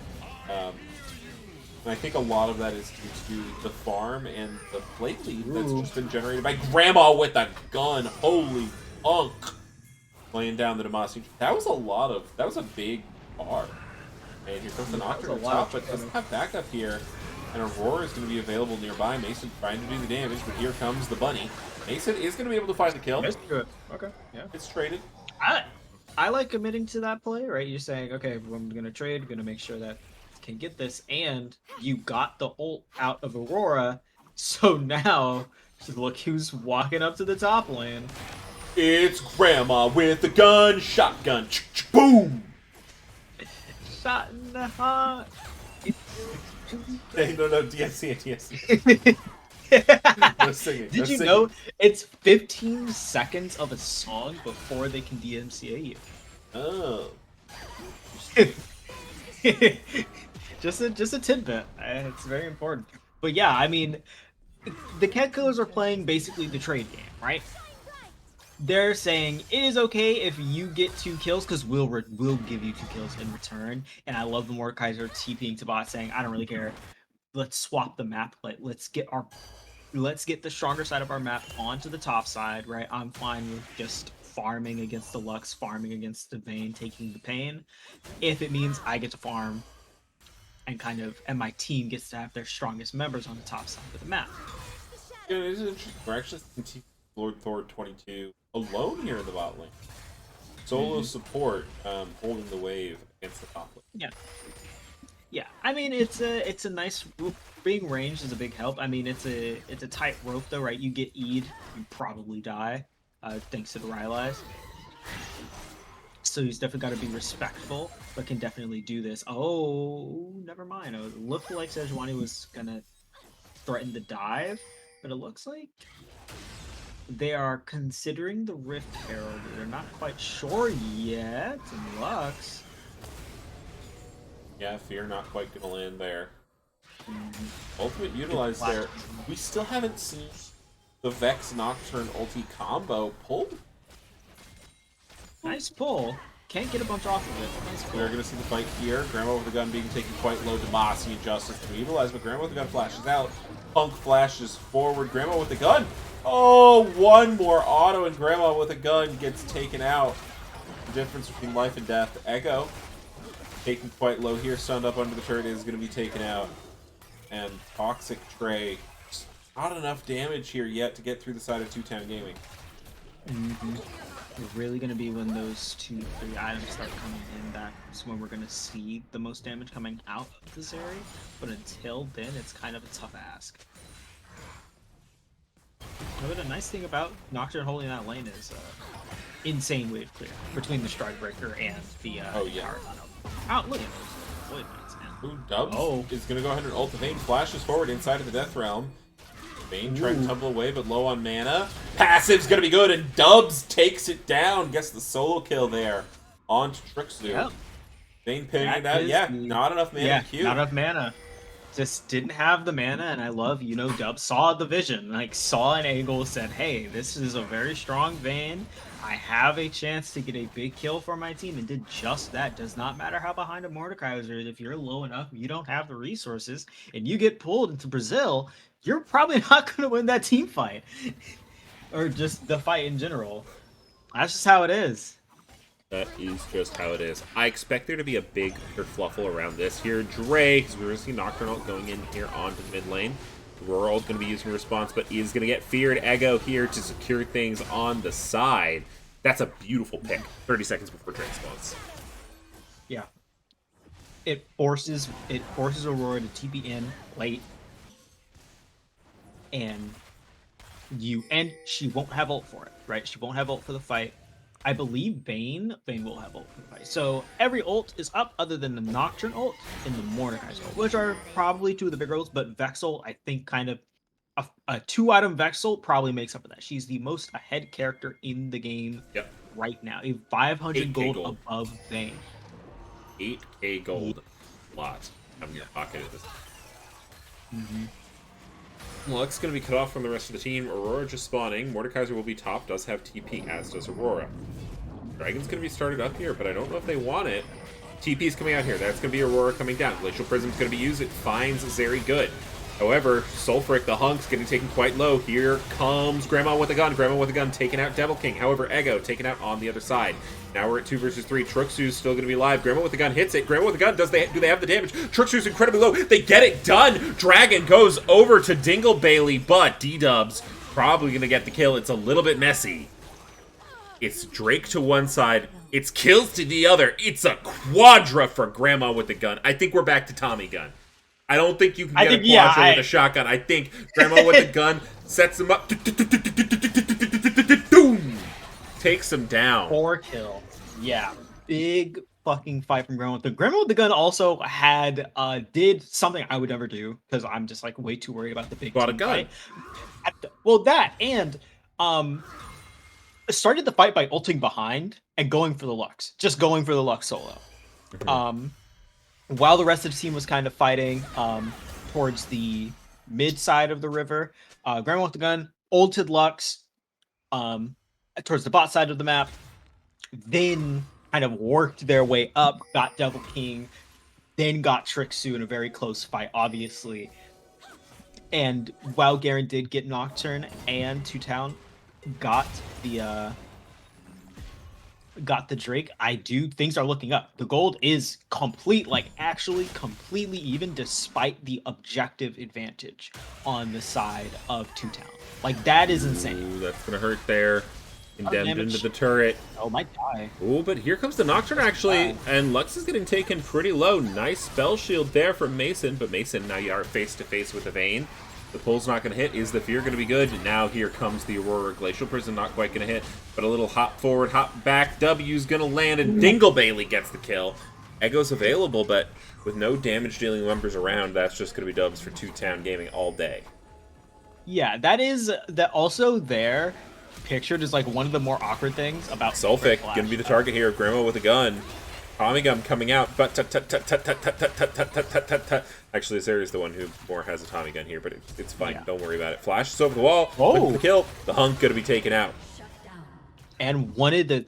And I think a lot of that is due to the farm and the plate lead that's just been generated by Grandma with a gun. Holy funk! Laying down the Demacian. That was a big bar. And here comes the Nocturne on top, but doesn't have backup here. And Aurora is going to be available nearby. Mason trying to do the damage, but here comes the bunny. Mason is going to be able to find the kill. That's good. Okay, yeah. It's traded. I like committing to that play, right? You're saying, okay, I'm going to trade, going to make sure that I can get this, and you got the ult out of Aurora, so now, look who's walking up to the top lane. It's Grandma with the gun, shotgun, boom! Shot in the heart. Hey, no, DSC. No singing. Did you know it's 15 seconds of a song before they can DMCA you? Oh. just a tidbit. It's very important. But yeah, I mean, the Cat Killers are playing basically the trade game, right? They're saying it is okay if you get 2 kills because we'll give you 2 kills in return. And I love the Mordekaiser TPing to bot saying, I don't really care. Let's swap the map. Let's get the stronger side of our map onto the top side, right? I'm fine with just farming against the Lux, farming against the Vayne, taking the pain. If it means I get to farm and my team gets to have their strongest members on the top side of the map. Yeah, it is interesting. We're actually seeing Lord Thor 22 alone here in the bot lane. Solo support holding the wave against the top lane. Yeah. I mean, it's a nice being ranged is a big help. I mean, it's a tight rope though, right? You get E'd, you probably die, thanks to the Rylai's. So he's definitely got to be respectful, but can definitely do this. Oh, never mind. It looked like Sejuani was gonna threaten the dive, but it looks like they are considering the Rift Herald. They're not quite sure yet. And Lux. Yeah, Fear not quite gonna land there. Mm-hmm. Ultimate utilized there. We still haven't seen the Vex Nocturne ulti combo pulled. Nice pull. Can't get a bunch off of it. Nice pull. We're going to see the fight here. Grandma with the gun being taken quite low. Demasi and Justice to utilize, but Grandma with the gun flashes out. Punk flashes forward. Grandma with the gun. Oh, one more auto, and Grandma with a gun gets taken out. The difference between life and death. Echo taken quite low here. Stunned up under the turret is going to be taken out. And Toxic Trey. Not enough damage here yet to get through the side of Two-Town Gaming. Mm-hmm. It's really going to be when those 2-3 items start coming in. That's when we're going to see the most damage coming out of this area. But until then, it's kind of a tough ask. But the nice thing about Nocturne holding that lane is insane wave clear between the Stridebreaker and the oh yeah. Look at those Void Knights, man. Ooh, Dubs is going to go ahead and ult the Vayne. Flashes forward inside of the Death Realm. Vayne trying to tumble away, but low on mana. Passive's going to be good, and Dubs takes it down. Gets the solo kill there on Trixu. Yep. Vayne pinning it out. Yeah, not enough mana yeah, to queue. not enough mana. Just didn't have the mana, and I love, Dubs saw the vision, like saw an angle, said, hey, this is a very strong Vayne. I have a chance to get a big kill for my team, and did just that. Does not matter how behind a Mordekaiser is. If you're low enough, you don't have the resources, and you get pulled into Brazil, you're probably not going to win that team fight. Or just the fight in general. That's just how it is. That is just how it is. I expect there to be a big kerfluffle around this here. Dre, because we're going to see Nocturnal going in here onto the mid lane. Auroral's going to be using response, but is going to get feared. Ego here to secure things on the side. That's a beautiful pick. 30 seconds before Dre spawns. Yeah. It forces Aurora to TP in late. And she won't have ult for it, right? She won't have ult for the fight. I believe Vayne will have ult for the fight. So every ult is up other than the Nocturne ult and the Mordekaiser ult, which are probably two of the bigger ults, but Vexel, I think kind of a 2-item Vexel probably makes up for that. She's the most ahead character in the game right now. A 500 gold above Vayne. 8k gold. Lot. I'm going to pocket it this time. Mm-hmm. Lux going to be cut off from the rest of the team. Aurora just spawning. Mordekaiser will be top. Does have TP, as does Aurora. Dragon's going to be started up here, but I don't know if they want it. TP's coming out here. That's going to be Aurora coming down. Glacial Prism's going to be used. It finds Zeri good. However, Sulfuric, the Hunk's getting taken quite low. Here comes Grandma with a gun. Grandma with a gun taking out Devil King. However, Ego taken out on the other side. Now we're at 2 versus 3. Truxu's still going to be live. Grandma with the gun hits it. Grandma with the gun. Do they have the damage? Truxu's incredibly low. They get it done. Dragon goes over to Dingle Bailey, but D-Dub's probably going to get the kill. It's a little bit messy. It's Drake to one side. It's kills to the other. It's a quadra for Grandma with the gun. I think we're back to Tommy gun. I don't think you can get a quadra with a shotgun. I think Grandma with the gun sets him up. Boom! Takes him down. 4 kill. Yeah. Big fucking fight from Grandma with the gun. Grandma with the gun also had did something I would never do because I'm just like way too worried about the big Bought a gun. Fight. Well, that and started the fight by ulting behind and going for the Lux. Just going for the Lux solo. Mm-hmm. While the rest of the team was kind of fighting towards the mid side of the river, Grandma with the gun ulted Lux towards the bot side of the map, then kind of worked their way up, got Devil King, then got Trixu in a very close fight, obviously. And while Garen did get Nocturne and Two-Town got the Drake, things are looking up. The gold is actually completely even despite the objective advantage on the side of Two-Town. Like, that is insane. Ooh, that's gonna hurt there. Condemned into the turret. Oh, might die. Ooh, but here comes the Nocturne actually, and Lux is getting taken pretty low. Nice spell shield there from Mason, but Mason, now you are face to face with a Vayne. The pull's not going to hit. Is the fear going to be good? Now here comes the Aurora. Glacial Prison not quite going to hit, but a little hop forward, hop back. W's going to land, and Dingle Bailey gets the kill. Echo's available, but with no damage-dealing members around, that's just going to be dubs for Two-Town Gaming all day. Yeah, that is that also there pictured as like one of the more awkward things about Sulfic going to be the target here. Grandma with a gun. Tommy gun coming out, but actually, Zeri's the one who more has a Tommy gun here, but it's fine. Yeah. Don't worry about it. Flash is over the wall. Oh. Looking for the kill. The hunk going to be taken out. And wanted the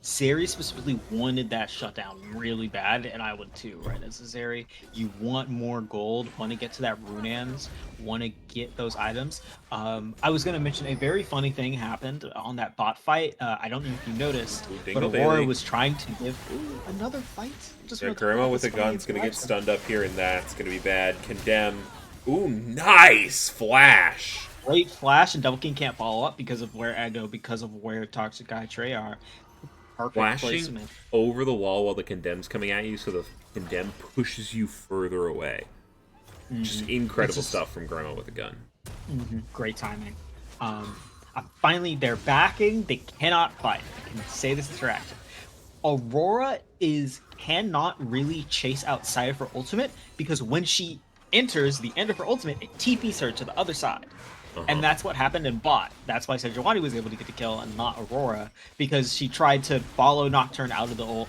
Zeri specifically wanted that shutdown really bad, and I would too, right? As a Zeri, you want more gold, want to get to that Runans, want to get those items. I was going to mention a very funny thing happened on that bot fight. I don't know if you noticed, but Aurora was trying to give another fight. Yeah, Grandma with a gun's going to get stunned up here, and that's going to be bad. Condemn. Ooh, nice flash. Great flash, and Double King can't follow up because of where Ego, because of where Toxic Guy Trey are. Perfect Flashing placement. over the wall while the Condemn's coming at you, so the Condemn pushes you further away. Just incredible stuff from Grandma with a gun. Great timing. Finally, they're backing. They cannot fight. I can say this is interactive. Aurora cannot really chase outside of her ultimate because when she enters the end of her ultimate, it TPs her to the other side. And that's what happened in bot. That's why Sejuani was able to get the kill and not Aurora, because she tried to follow Nocturne out of the ult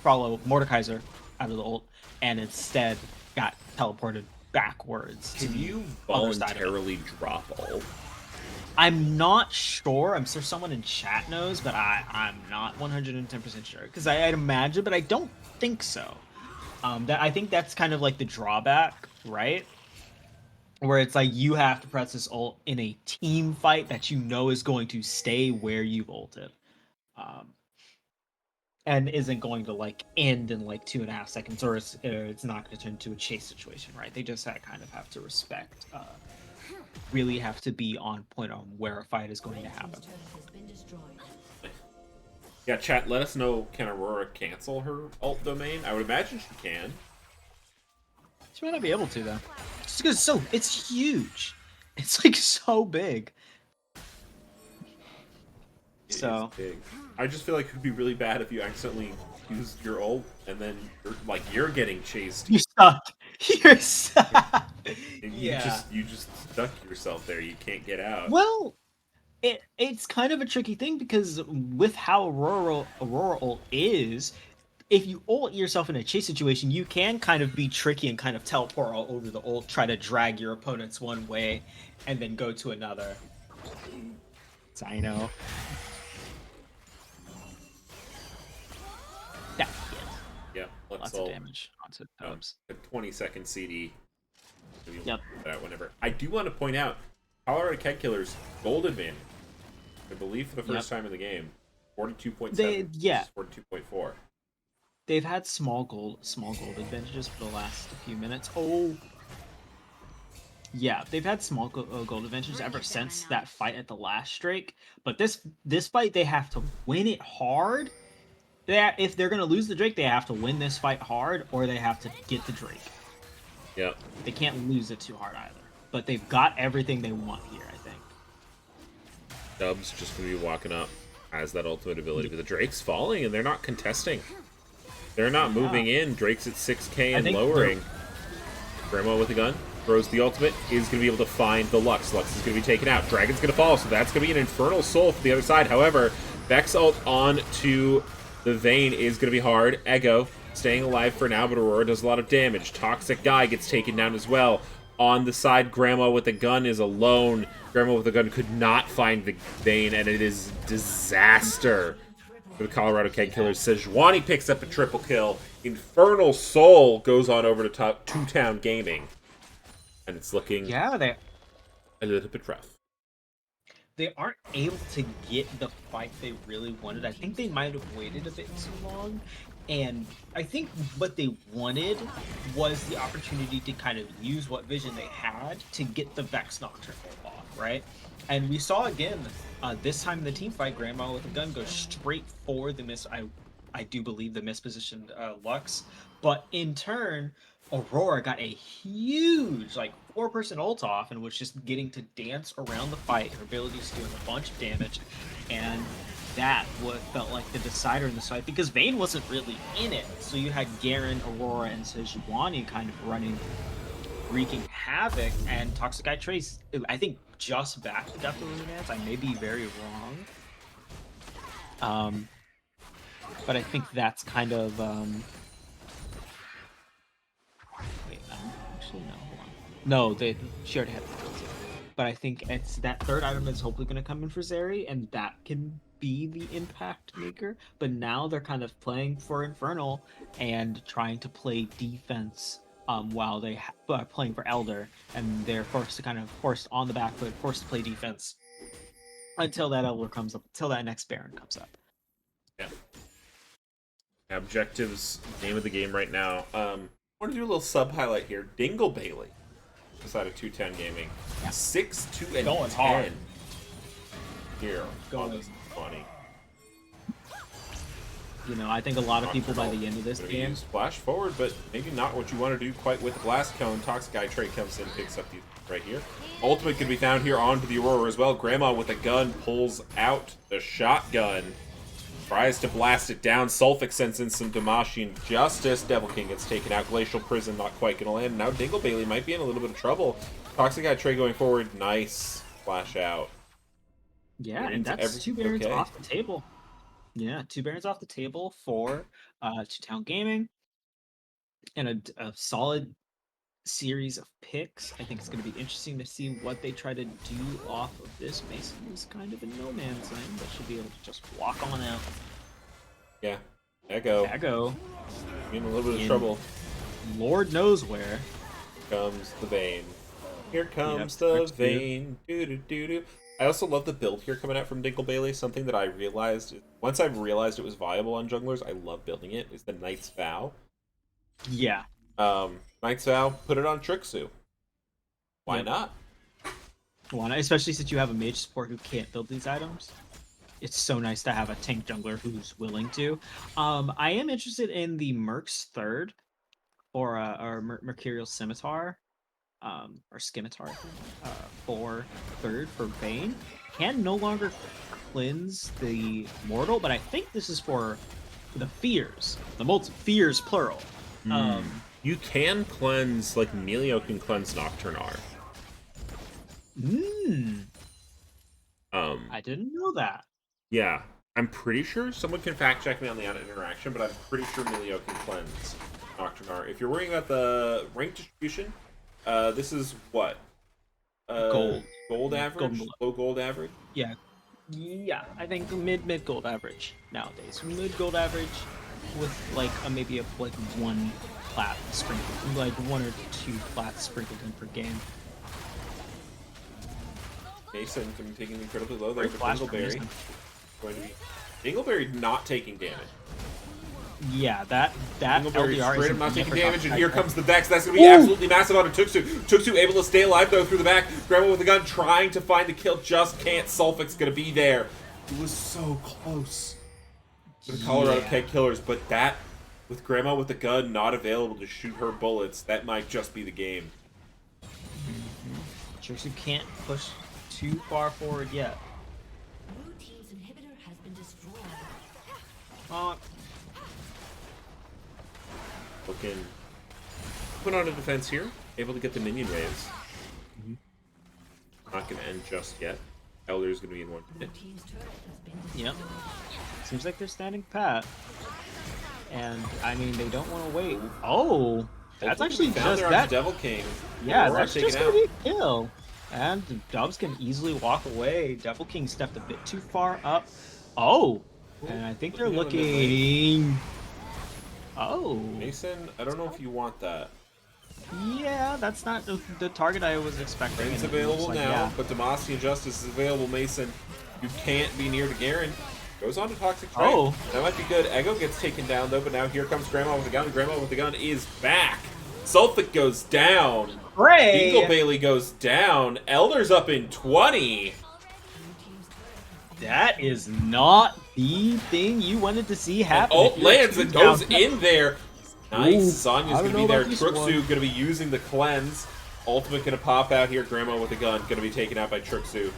follow Mordekaiser out of the ult, and instead got teleported backwards. Can you voluntarily drop ult? I'm not sure. I'm sure someone in chat knows, but I'm not 110% sure. Because I'd imagine, but I don't think so. I think that's kind of like the drawback, right? Where it's like you have to press this ult in a team fight that you know is going to stay where you've ulted. And isn't going to like end in like 2.5 seconds, or it's not going to turn into a chase situation, right? They just kind of have to respect, really have to be on point on where a fight is going to happen. Yeah, chat, let us know, can Aurora cancel her ult domain? I would imagine she can. She might not be able to though. Just because it's huge. It's like so big. It is big. I just feel like it would be really bad if you accidentally use your ult and then you're getting chased. You're stuck. You're stuck. You just stuck yourself there. You can't get out. Well, it's kind of a tricky thing because with how Aurora ult is, if you ult yourself in a chase situation, you can kind of be tricky and kind of teleport all over the ult, try to drag your opponents one way, and then go to another. Dino. That's it. Yeah, Lots of damage onto Dubs. A 20-second CD. Yep. Whenever. I do want to point out, Colorado Keg Killer's gold advantage, I believe for the first time in the game, 42.7. Yeah. 42.4. They've had small gold advantages for the last few minutes. Oh, yeah, they've had small gold advantages ever since that fight at the last Drake. But this fight, they have to win it hard. If they're gonna lose the Drake, they have to win this fight hard, or they have to get the Drake. Yep. They can't lose it too hard either. But they've got everything they want here, I think. Dubs just gonna be walking up, has that ultimate ability, but the Drake's falling and they're not contesting. They're not moving in. Drake's at 6k and lowering. Grandma with a gun throws the ultimate, is going to be able to find the Lux. Lux is going to be taken out. Dragon's going to fall, so that's going to be an Infernal Soul for the other side. However, Vex ult on to the Vayne is going to be hard. Ego staying alive for now, but Aurora does a lot of damage. Toxic Guy gets taken down as well. On the side, Grandma with a gun is alone. Grandma with a gun could not find the Vayne, and it is disaster for the Colorado Keg Killers. Sejuani picks up a triple kill. Infernal Soul goes on over to Two-Town Gaming. And it's looking a little bit rough. They aren't able to get the fight they really wanted. I think they might have waited a bit too long. And I think what they wanted was the opportunity to kind of use what vision they had to get the Vex Nocturne off, right? And we saw again, this time in the team fight, Grandma with a gun goes straight for the missile. I I do believe, the mispositioned Lux. But in turn, Aurora got a huge, like, 4-person ult off and was just getting to dance around the fight. Her ability is doing a bunch of damage, and that what felt like the decider in this fight because Vayne wasn't really in it. So you had Garen, Aurora, and Sejuani kind of wreaking havoc, and Toxic Eye Trace, I think, just back to Death Illuminance. I may be very wrong. But I think that's kind of wait, actually no, hold on. No, she already had the kills. But I think it's that third item that's hopefully going to come in for Zeri, and that can be the impact maker. But now they're kind of playing for Infernal and trying to play defense while they are playing for Elder, and they're forced on the back foot, forced to play defense until that Elder comes up, until that next Baron comes up. Yeah. Objectives, name of the game right now. I want to do a little sub highlight here. Dingle Bailey, inside of 210 Gaming, 6-2 and Going 10 hard. here Going on this 20. You know, I think a lot of people by the end of this game. Splash forward, but maybe not what you want to do quite with the Blast Cone. Toxic Eye Trait comes in, picks up these right here. Ultimate can be found here onto the Aurora as well. Grandma with a gun pulls out the shotgun. Tries to blast it down. Sulphic sends in some Damashian Justice. Devil King gets taken out. Glacial Prison not quite going to land. Now Dingle Bailey might be in a little bit of trouble. Toxic Eye Trait going forward. Nice flash out. Yeah, and that's 2 Barons off the table. Yeah, 2 Barons off the table for 2-Town Gaming. And a solid series of picks. I think it's going to be interesting to see what they try to do off of this. Mason is kind of in no man's land, but should be able to just walk on out. Yeah, Echo. In a little bit of trouble. Lord knows where. Comes the Vayne. Here comes the Vayne. Doo-doo-doo-doo. I also love the build here coming out from Dingle Bailey. Something that I realized, once I realized it was viable on junglers, I love building it, is the Knight's Vow. Yeah. Knight's Vow, put it on Trixu. Why not? Why not? Especially since you have a mage support who can't build these items. It's so nice to have a tank jungler who's willing to. I am interested in the Merc's third, or Mercurial Scimitar, or Scimitar, for third for Vayne. Can no longer cleanse the mortal, but I think this is for the fears, fears plural. You can cleanse, like Melio can cleanse Nocturnar. I didn't know that. Yeah, I'm pretty sure someone can fact check me on the interaction, but I'm pretty sure Melio can cleanse Nocturnar. If you're worrying about the rank distribution, this is what? Gold average? Low gold average? Yeah. Yeah, I think mid gold average nowadays. Mid gold average with like maybe like 1 plat sprinkled, like 1 or 2 plats sprinkled in per game. Mason can be taking incredibly low there for Dingleberry. Going to be Dingleberry not taking damage. Yeah, that Dingleberry LDR straight up is not taking damage, and here comes the Vex. That's going to be absolutely massive out of Tuxu. Tuxu able to stay alive though through the back. Grandma with the gun trying to find the kill, just can't. Sulphic's going to be there. He was so close to the Colorado Keg Killers, but that, with Grandma with the gun not available to shoot her bullets, that might just be the game. Tuxu can't push too far forward yet. Blue team's inhibitor has been destroyed. Looking put on a defense here, able to get the minion waves. Not going to end just yet. Elder's going to be in 1 minute. Yep. Seems like they're standing pat. And I mean, they don't want to wait. Oh, that's actually just that. Devil King. Yeah, that's just gonna be a kill. And Dubs can easily walk away. Devil King stepped a bit too far up. Oh, and I think they're looking. Oh, Mason, I don't know if you want that. Yeah, that's not the target I was expecting. It's available now, but Damascene Justice is available, Mason. You can't be near to Garen. Goes on to Toxic Trait. Oh. That might be good. Ego gets taken down, though, but now here comes Grandma with the gun. Grandma with the gun is back. Sulphic goes down. Dingle Bailey goes down. Elder's up in 20. That is not the thing you wanted to see And happen. ult lands and goes down. in there. Nice. Ooh, Sonya's I going don't to be know there. about this Truxu one. going to be using the cleanse. Ultimate going to pop out here. Grandma with a gun. Going to be taken out by Truxu.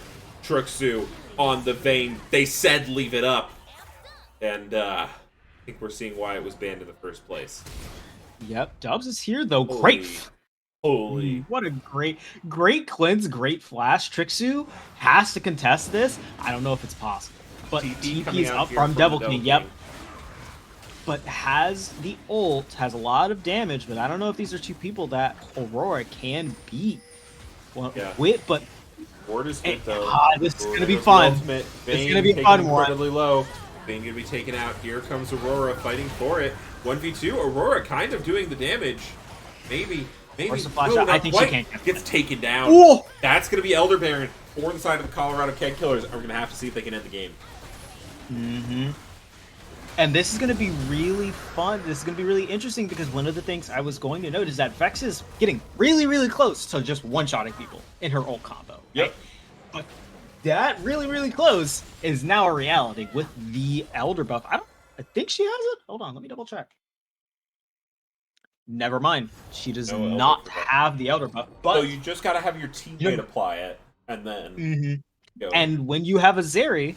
Truxu on the vein. They said leave it up. And I think we're seeing why it was banned in the first place. Yep, Dubs is here though. Holy. Great. Holy. What a great cleanse, great flash. Trixu has to contest this. I don't know if it's possible. But TP coming TP's out up here from Devil the King, yep. But has the ult, has a lot of damage, but I don't know if these are two people that Aurora can beat. Well, Yeah. but Ward is good though. this is Ooh, gonna be there's the fun. ultimate. It's Vayne gonna be a taken fun one. incredibly low. Vayne gonna be taken out. Here comes Aurora fighting for it. 1v2. Aurora kind of doing the damage. Maybe. Where's the flash No, out? I not think she quite. can't. Gets taken down. Ooh! That's gonna be Elder Baron for the side of the Colorado Keg Killers. And we're gonna have to see if they can end the game. And this is going to be really fun. This is going to be really interesting because one of the things I was going to note is that Vex is getting really, really close to just one-shotting people in her ult combo. Yep. Right? But that really, really close is now a reality with the Elder buff. I think she has it. Hold on, let me double check. Never mind. She does No Elder not buff. have the Elder buff. But So you just gotta have your teammate apply it, and then go. And when you have a Zeri,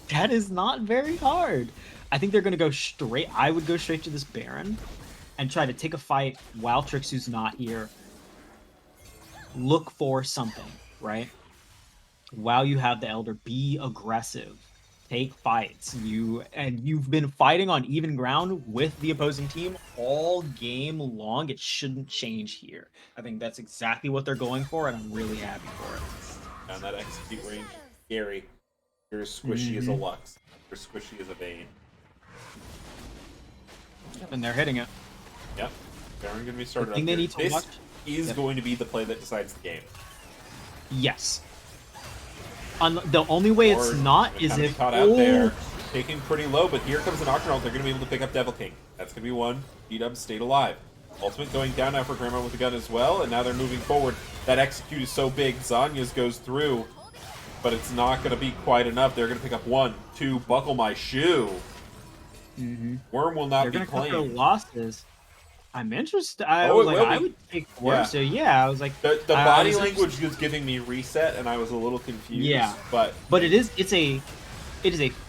that is not very hard. I think they're going to go straight. I would go straight to this Baron and try to take a fight while Trixu's not here. Look for something, right? While you have the Elder, be aggressive. Take fights. You've been fighting on even ground with the opposing team all game long. It shouldn't change here. I think that's exactly what they're going for, and I'm really happy for it. And that execute range, scary. You're as squishy as a Lux. You're squishy as a Vayne. Yep, and they're hitting it. Yep. Baron gonna be started thing up they here. need to This watch- is going to be the play that decides the game. Yes. The only way it's Or not they're is kinda if caught out there, taking pretty low, but here comes an Octanaut. They're gonna be able to pick up Devil King. That's gonna be one. G-Dub stayed alive. Ultimate going down now for Grandma with a gun as well, and now they're moving forward. That execute is so big. Zanya's goes through, but it's not gonna be quite enough. They're gonna pick up 1, 2, buckle my shoe. Worm will not they're be gonna cut their claimed. losses. I'm interested. I Oh, was it like, will I be. would take Worm. Yeah. So yeah, I was like, The I body was language was giving me reset, and I was a little confused. Yeah. But But it is a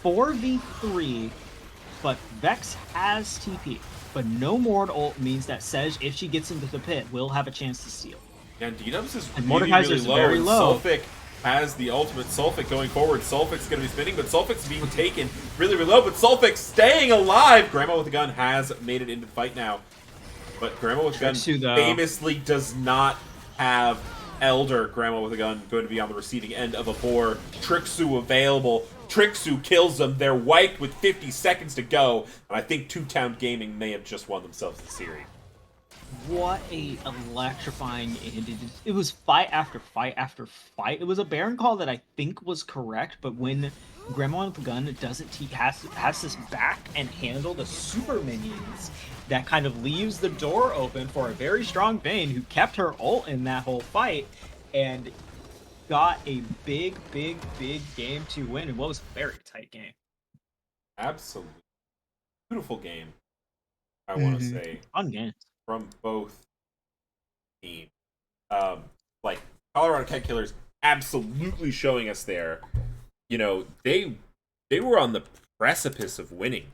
4v3, but Vex has TP. But no Mord ult means that Sej, if she gets into the pit, will have a chance to steal. and D-Dubs is And really, Mordekaiser's really low. very And low. Sulfic has the ultimate. Sulfic going forward. Sulfic's going to be spinning, but Sulfic's being taken really, really low. But Sulfic staying alive. Grandma with a gun has made it into the fight now. But Grandma with a gun Trixu, though. famously does not have Elder. Grandma with a gun going to be on the receiving end of a boar. Trixu available. Trixu kills them. They're wiped with 50 seconds to go. And I think Two Town Gaming may have just won themselves the series. What a electrifying end. It was fight after fight after fight. It was a Baron call that I think was correct, but when Grandma with the gun doesn't has this back and handle the super minions, that kind of leaves the door open for a very strong Vayne who kept her ult in that whole fight and got a big game to win in what was a very tight game. Absolutely. Beautiful game, I want to say. Fun game. From both teams. Like Colorado Keg Killers absolutely showing us there. You know, they were on the precipice of winning.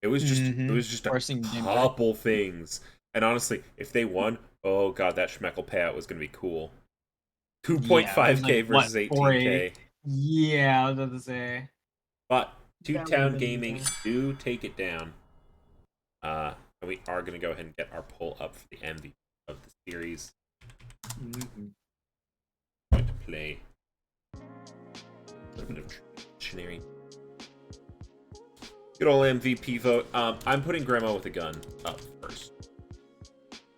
It was just a Forcing the game couple things. And honestly, if they won, oh god, that Schmeckel payout was gonna be cool. 2.5k versus 18k. Yeah, I was about to say. But Two That Town would've been Gaming nice. do take it down. And we are going to go ahead and get our poll up for the MVP of the series. Going to play a little bit of traditionary. Good old MVP vote. I'm putting Grandma with a gun up first.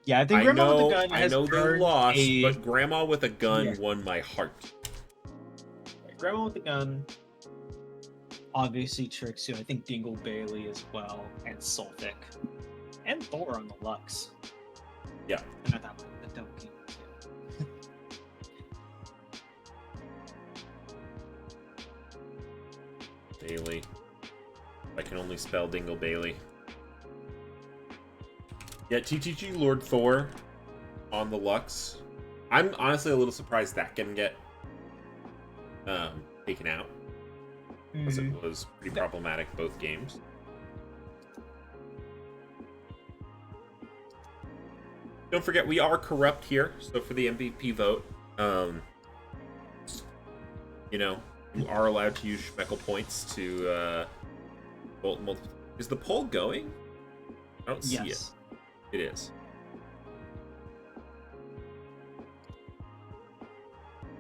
Yeah, I think Grandma with the gun has I know they earned lost, a... but Grandma with a gun Yeah. won my heart. Grandma with the gun. Obviously Trixu. I think Dingle Bailey as well, and Sulfic, and Thor on the Lux. Yeah. And I thought the Devil King too. Bailey. I can only spell Dingle Bailey. Yeah, TTG Lord Thor on the Lux. I'm honestly a little surprised that can get taken out. Because it was pretty problematic both games. Don't forget, we are corrupt here, so for the MVP vote, you know, you are allowed to use Schmeckle points to vote multiple. Is the poll going? I don't see it. It is.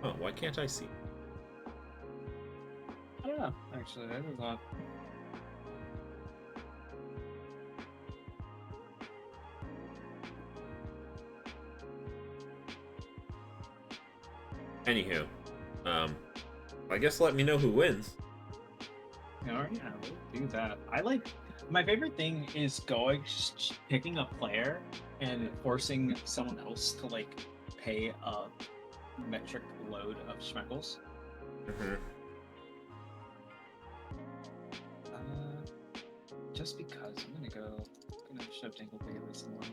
Oh, why can't I see? I don't know, actually. That is odd. Anywho, I guess let me know who wins. Yeah, we'll do that. I like, my favorite thing is picking a player and forcing someone else to like pay a metric load of schmeckles. Just because I'm gonna show Dingle Bailey some more.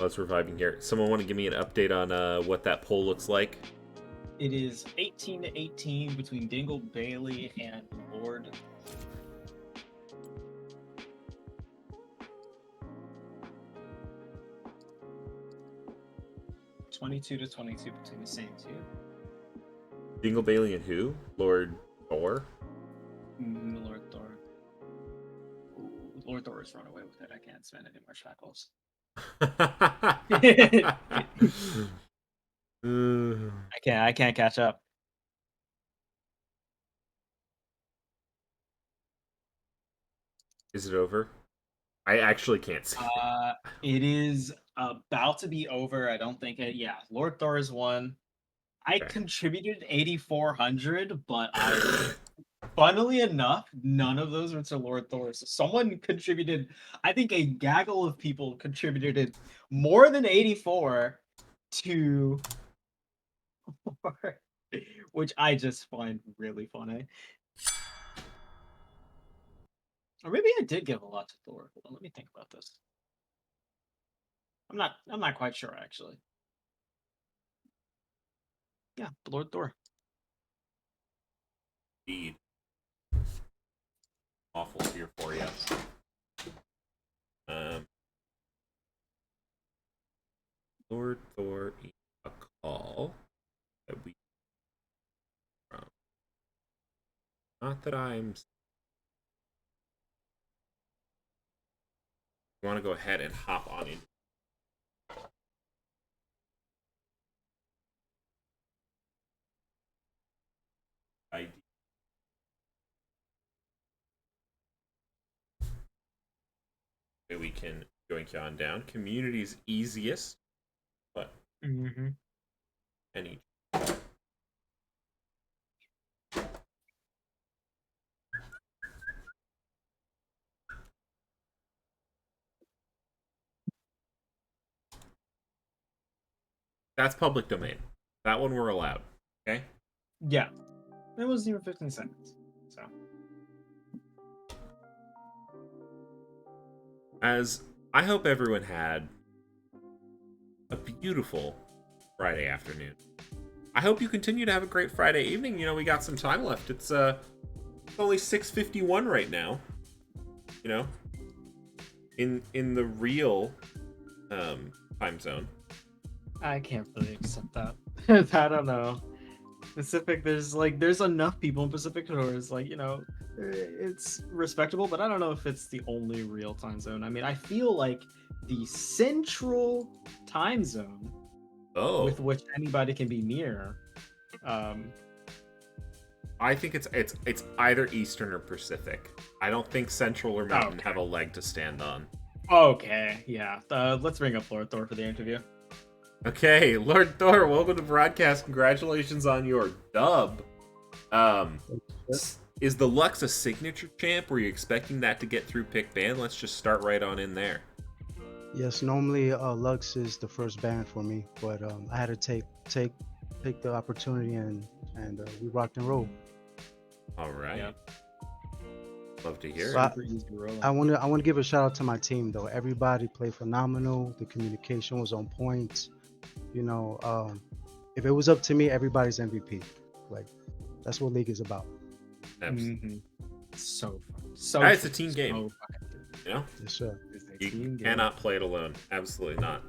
Let's reviving here. Someone want to give me an update on what that poll looks like? It is 18-18 between Dingle Bailey and Lord. 22-22 between the same two. Dingle Bailey and who? Lord Thor? Lord Thor. Ooh, Lord Thor has run away with it. I can't spend any more shackles. I can't catch up. Is it over? I actually can't see. It is about to be over. I don't think it. Yeah, Lord Thor is one. I contributed 8,400, but funnily enough, none of those were to Lord Thor. So someone contributed. I think a gaggle of people contributed more than 84 to, which I just find really funny. Or maybe I did give a lot to Thor. Hold on, let me think about this. I'm not quite sure actually. Yeah, Lord Thor. Indeed. Awful here for you. Lord Thor a call that we from. Not that I'm. You want to go ahead and hop on in. ID. We can join on down. Community's easiest, but any. That's public domain. That one we're allowed. Okay. Yeah, it wasn't even 15 seconds. So. As I hope everyone had a beautiful Friday afternoon. I hope you continue to have a great Friday evening. You know, we got some time left. It's only 6:51 right now. You know, in the real time zone. I can't really accept that. I don't know. Pacific, there's enough people in Pacific Shores, like, you know, it's respectable, but I don't know if it's the only real time zone. I mean, I feel like the central time zone with which anybody can be near. I think it's either Eastern or Pacific. I don't think Central or Mountain have a leg to stand on. Okay, yeah. Let's bring up Lord Thor for the interview. Okay, Lord Thor, welcome to broadcast. Congratulations on your dub. is the Lux a signature champ? Were you expecting that to get through pick ban? Let's just start right on in there. Yes, normally Lux is the first ban for me, but I had to take the opportunity and we rocked and rolled. All right. Yeah. Love to hear it. But Super easy rolling. I want to give a shout out to my team though. Everybody played phenomenal. The communication was on point. You know, if it was up to me, everybody's MVP. Like that's what League is about. Absolutely. So fun. So It's a true. team game. So fun. You know, Yes, sir. It's a you team game. cannot play it alone. Absolutely not.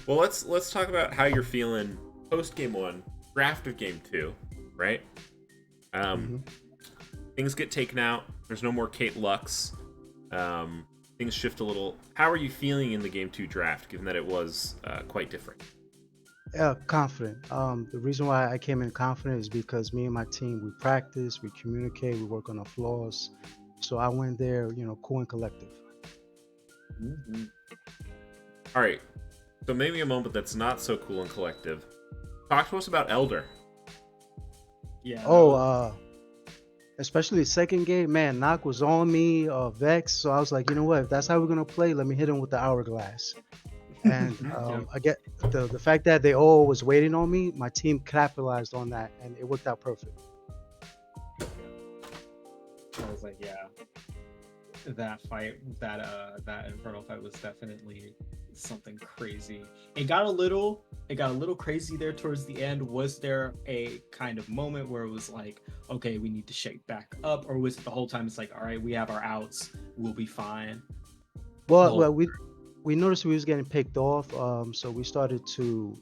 Well, let's talk about how you're feeling post game 1, draft of game 2, right? Things get taken out. There's no more Kate Lux. Things shift a little. How are you feeling in the game 2 draft, given that it was quite different? Yeah, confident. The reason why I came in confident is because me and my team, we practice, we communicate, we work on our flaws. So I went there, you know, cool and collective. All right. So maybe a moment that's not so cool and collective. Talk to us about Elder. Yeah. Oh, especially the second game, man, Knock was on me, Vex. So I was like, you know what? If that's how we're gonna play, let me hit him with the hourglass. And I get the fact that they all was waiting on me. My team capitalized on that, and it worked out perfect. I was like, yeah, that fight, that infernal fight was definitely something crazy. It got a little crazy there towards the end. Was there a kind of moment where it was like, okay, we need to shake back up, or was it the whole time it's like, all right, we have our outs, we'll be fine? Well, we noticed we was getting picked off, so we started to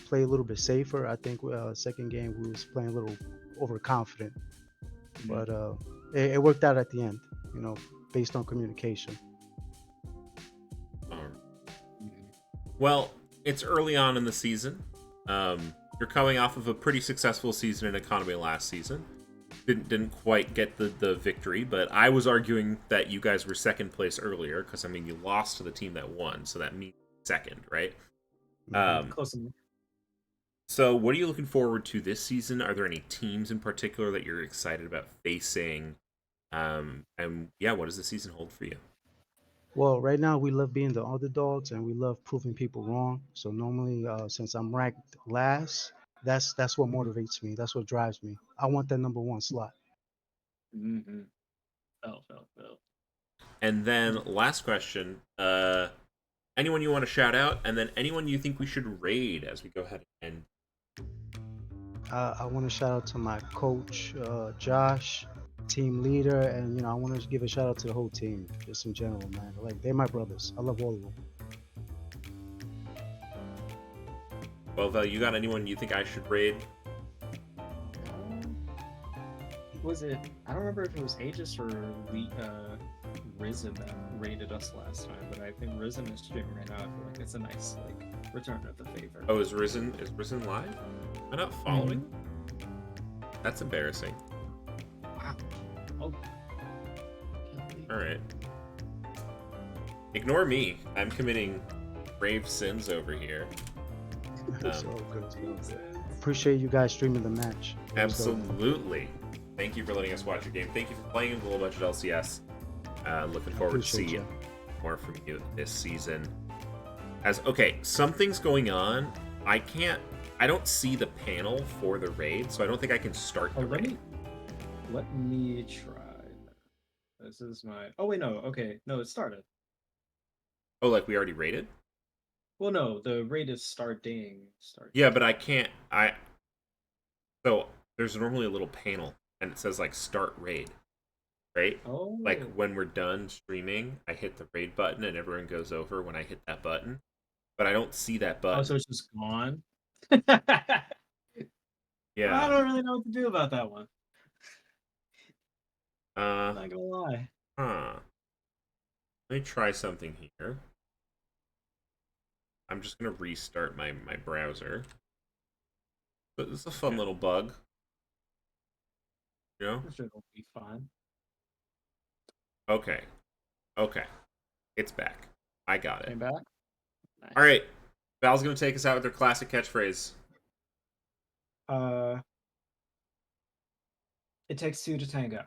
play a little bit safer. I think second game we was playing a little overconfident, but it worked out at the end, you know, based on communication. Well, it's early on in the season. You're coming off of a pretty successful season in economy last season. Didn't quite get the victory, but I was arguing that you guys were second place earlier because I mean you lost to the team that won, so that means second, right? Close enough. So what are you looking forward to this season? Are there any teams in particular that you're excited about facing? And yeah, what does the season hold for you? Well, right now we love being the underdogs and we love proving people wrong. So normally, since I'm ranked last, that's what motivates me. That's what drives me. I want that number one slot. Felt. And then last question, anyone you want to shout out, and then anyone you think we should raid as we go ahead and I want to shout out to my coach, Josh, team leader, and you know I want to give a shout out to the whole team, just in general, man. Like they're my brothers. I love all of them. well, Val, you got anyone you think I should raid? Was it? I don't remember if it was Aegis or Risen that raided us last time, but I think Risen is streaming right now. I feel like it's a nice return of the favor. Oh, is Risen live? Am I not following? That's embarrassing. Wow. Oh. All right. Ignore me. I'm committing grave sins over here. It's all good. Appreciate you guys streaming the match. Absolutely. Thank you for letting us watch your game. Thank you for playing with a little bunch of LCS. Looking forward to see more from you this season. Okay, something's going on. I don't see the panel for the raid, so I don't think I can start the raid. Let me try. This is my. Oh wait, no. Okay, no, it started. Oh, like we already raided? Well, no, the raid is starting. Yeah, but I can't. So there's normally a little panel, and it says like start raid, right? Oh. Like when we're done streaming, I hit the raid button, and everyone goes over when I hit that button. But I don't see that button. Oh, so it's just gone. Yeah. I don't really know what to do about that one. Not gonna lie. Let me try something here. I'm just gonna restart my browser. But this is a fun little bug. You know? I'm sure it'll be fine. Okay. It's back. I got it. Came back. Nice. All right. Val's gonna take us out with their classic catchphrase. It Takes Two to Tango.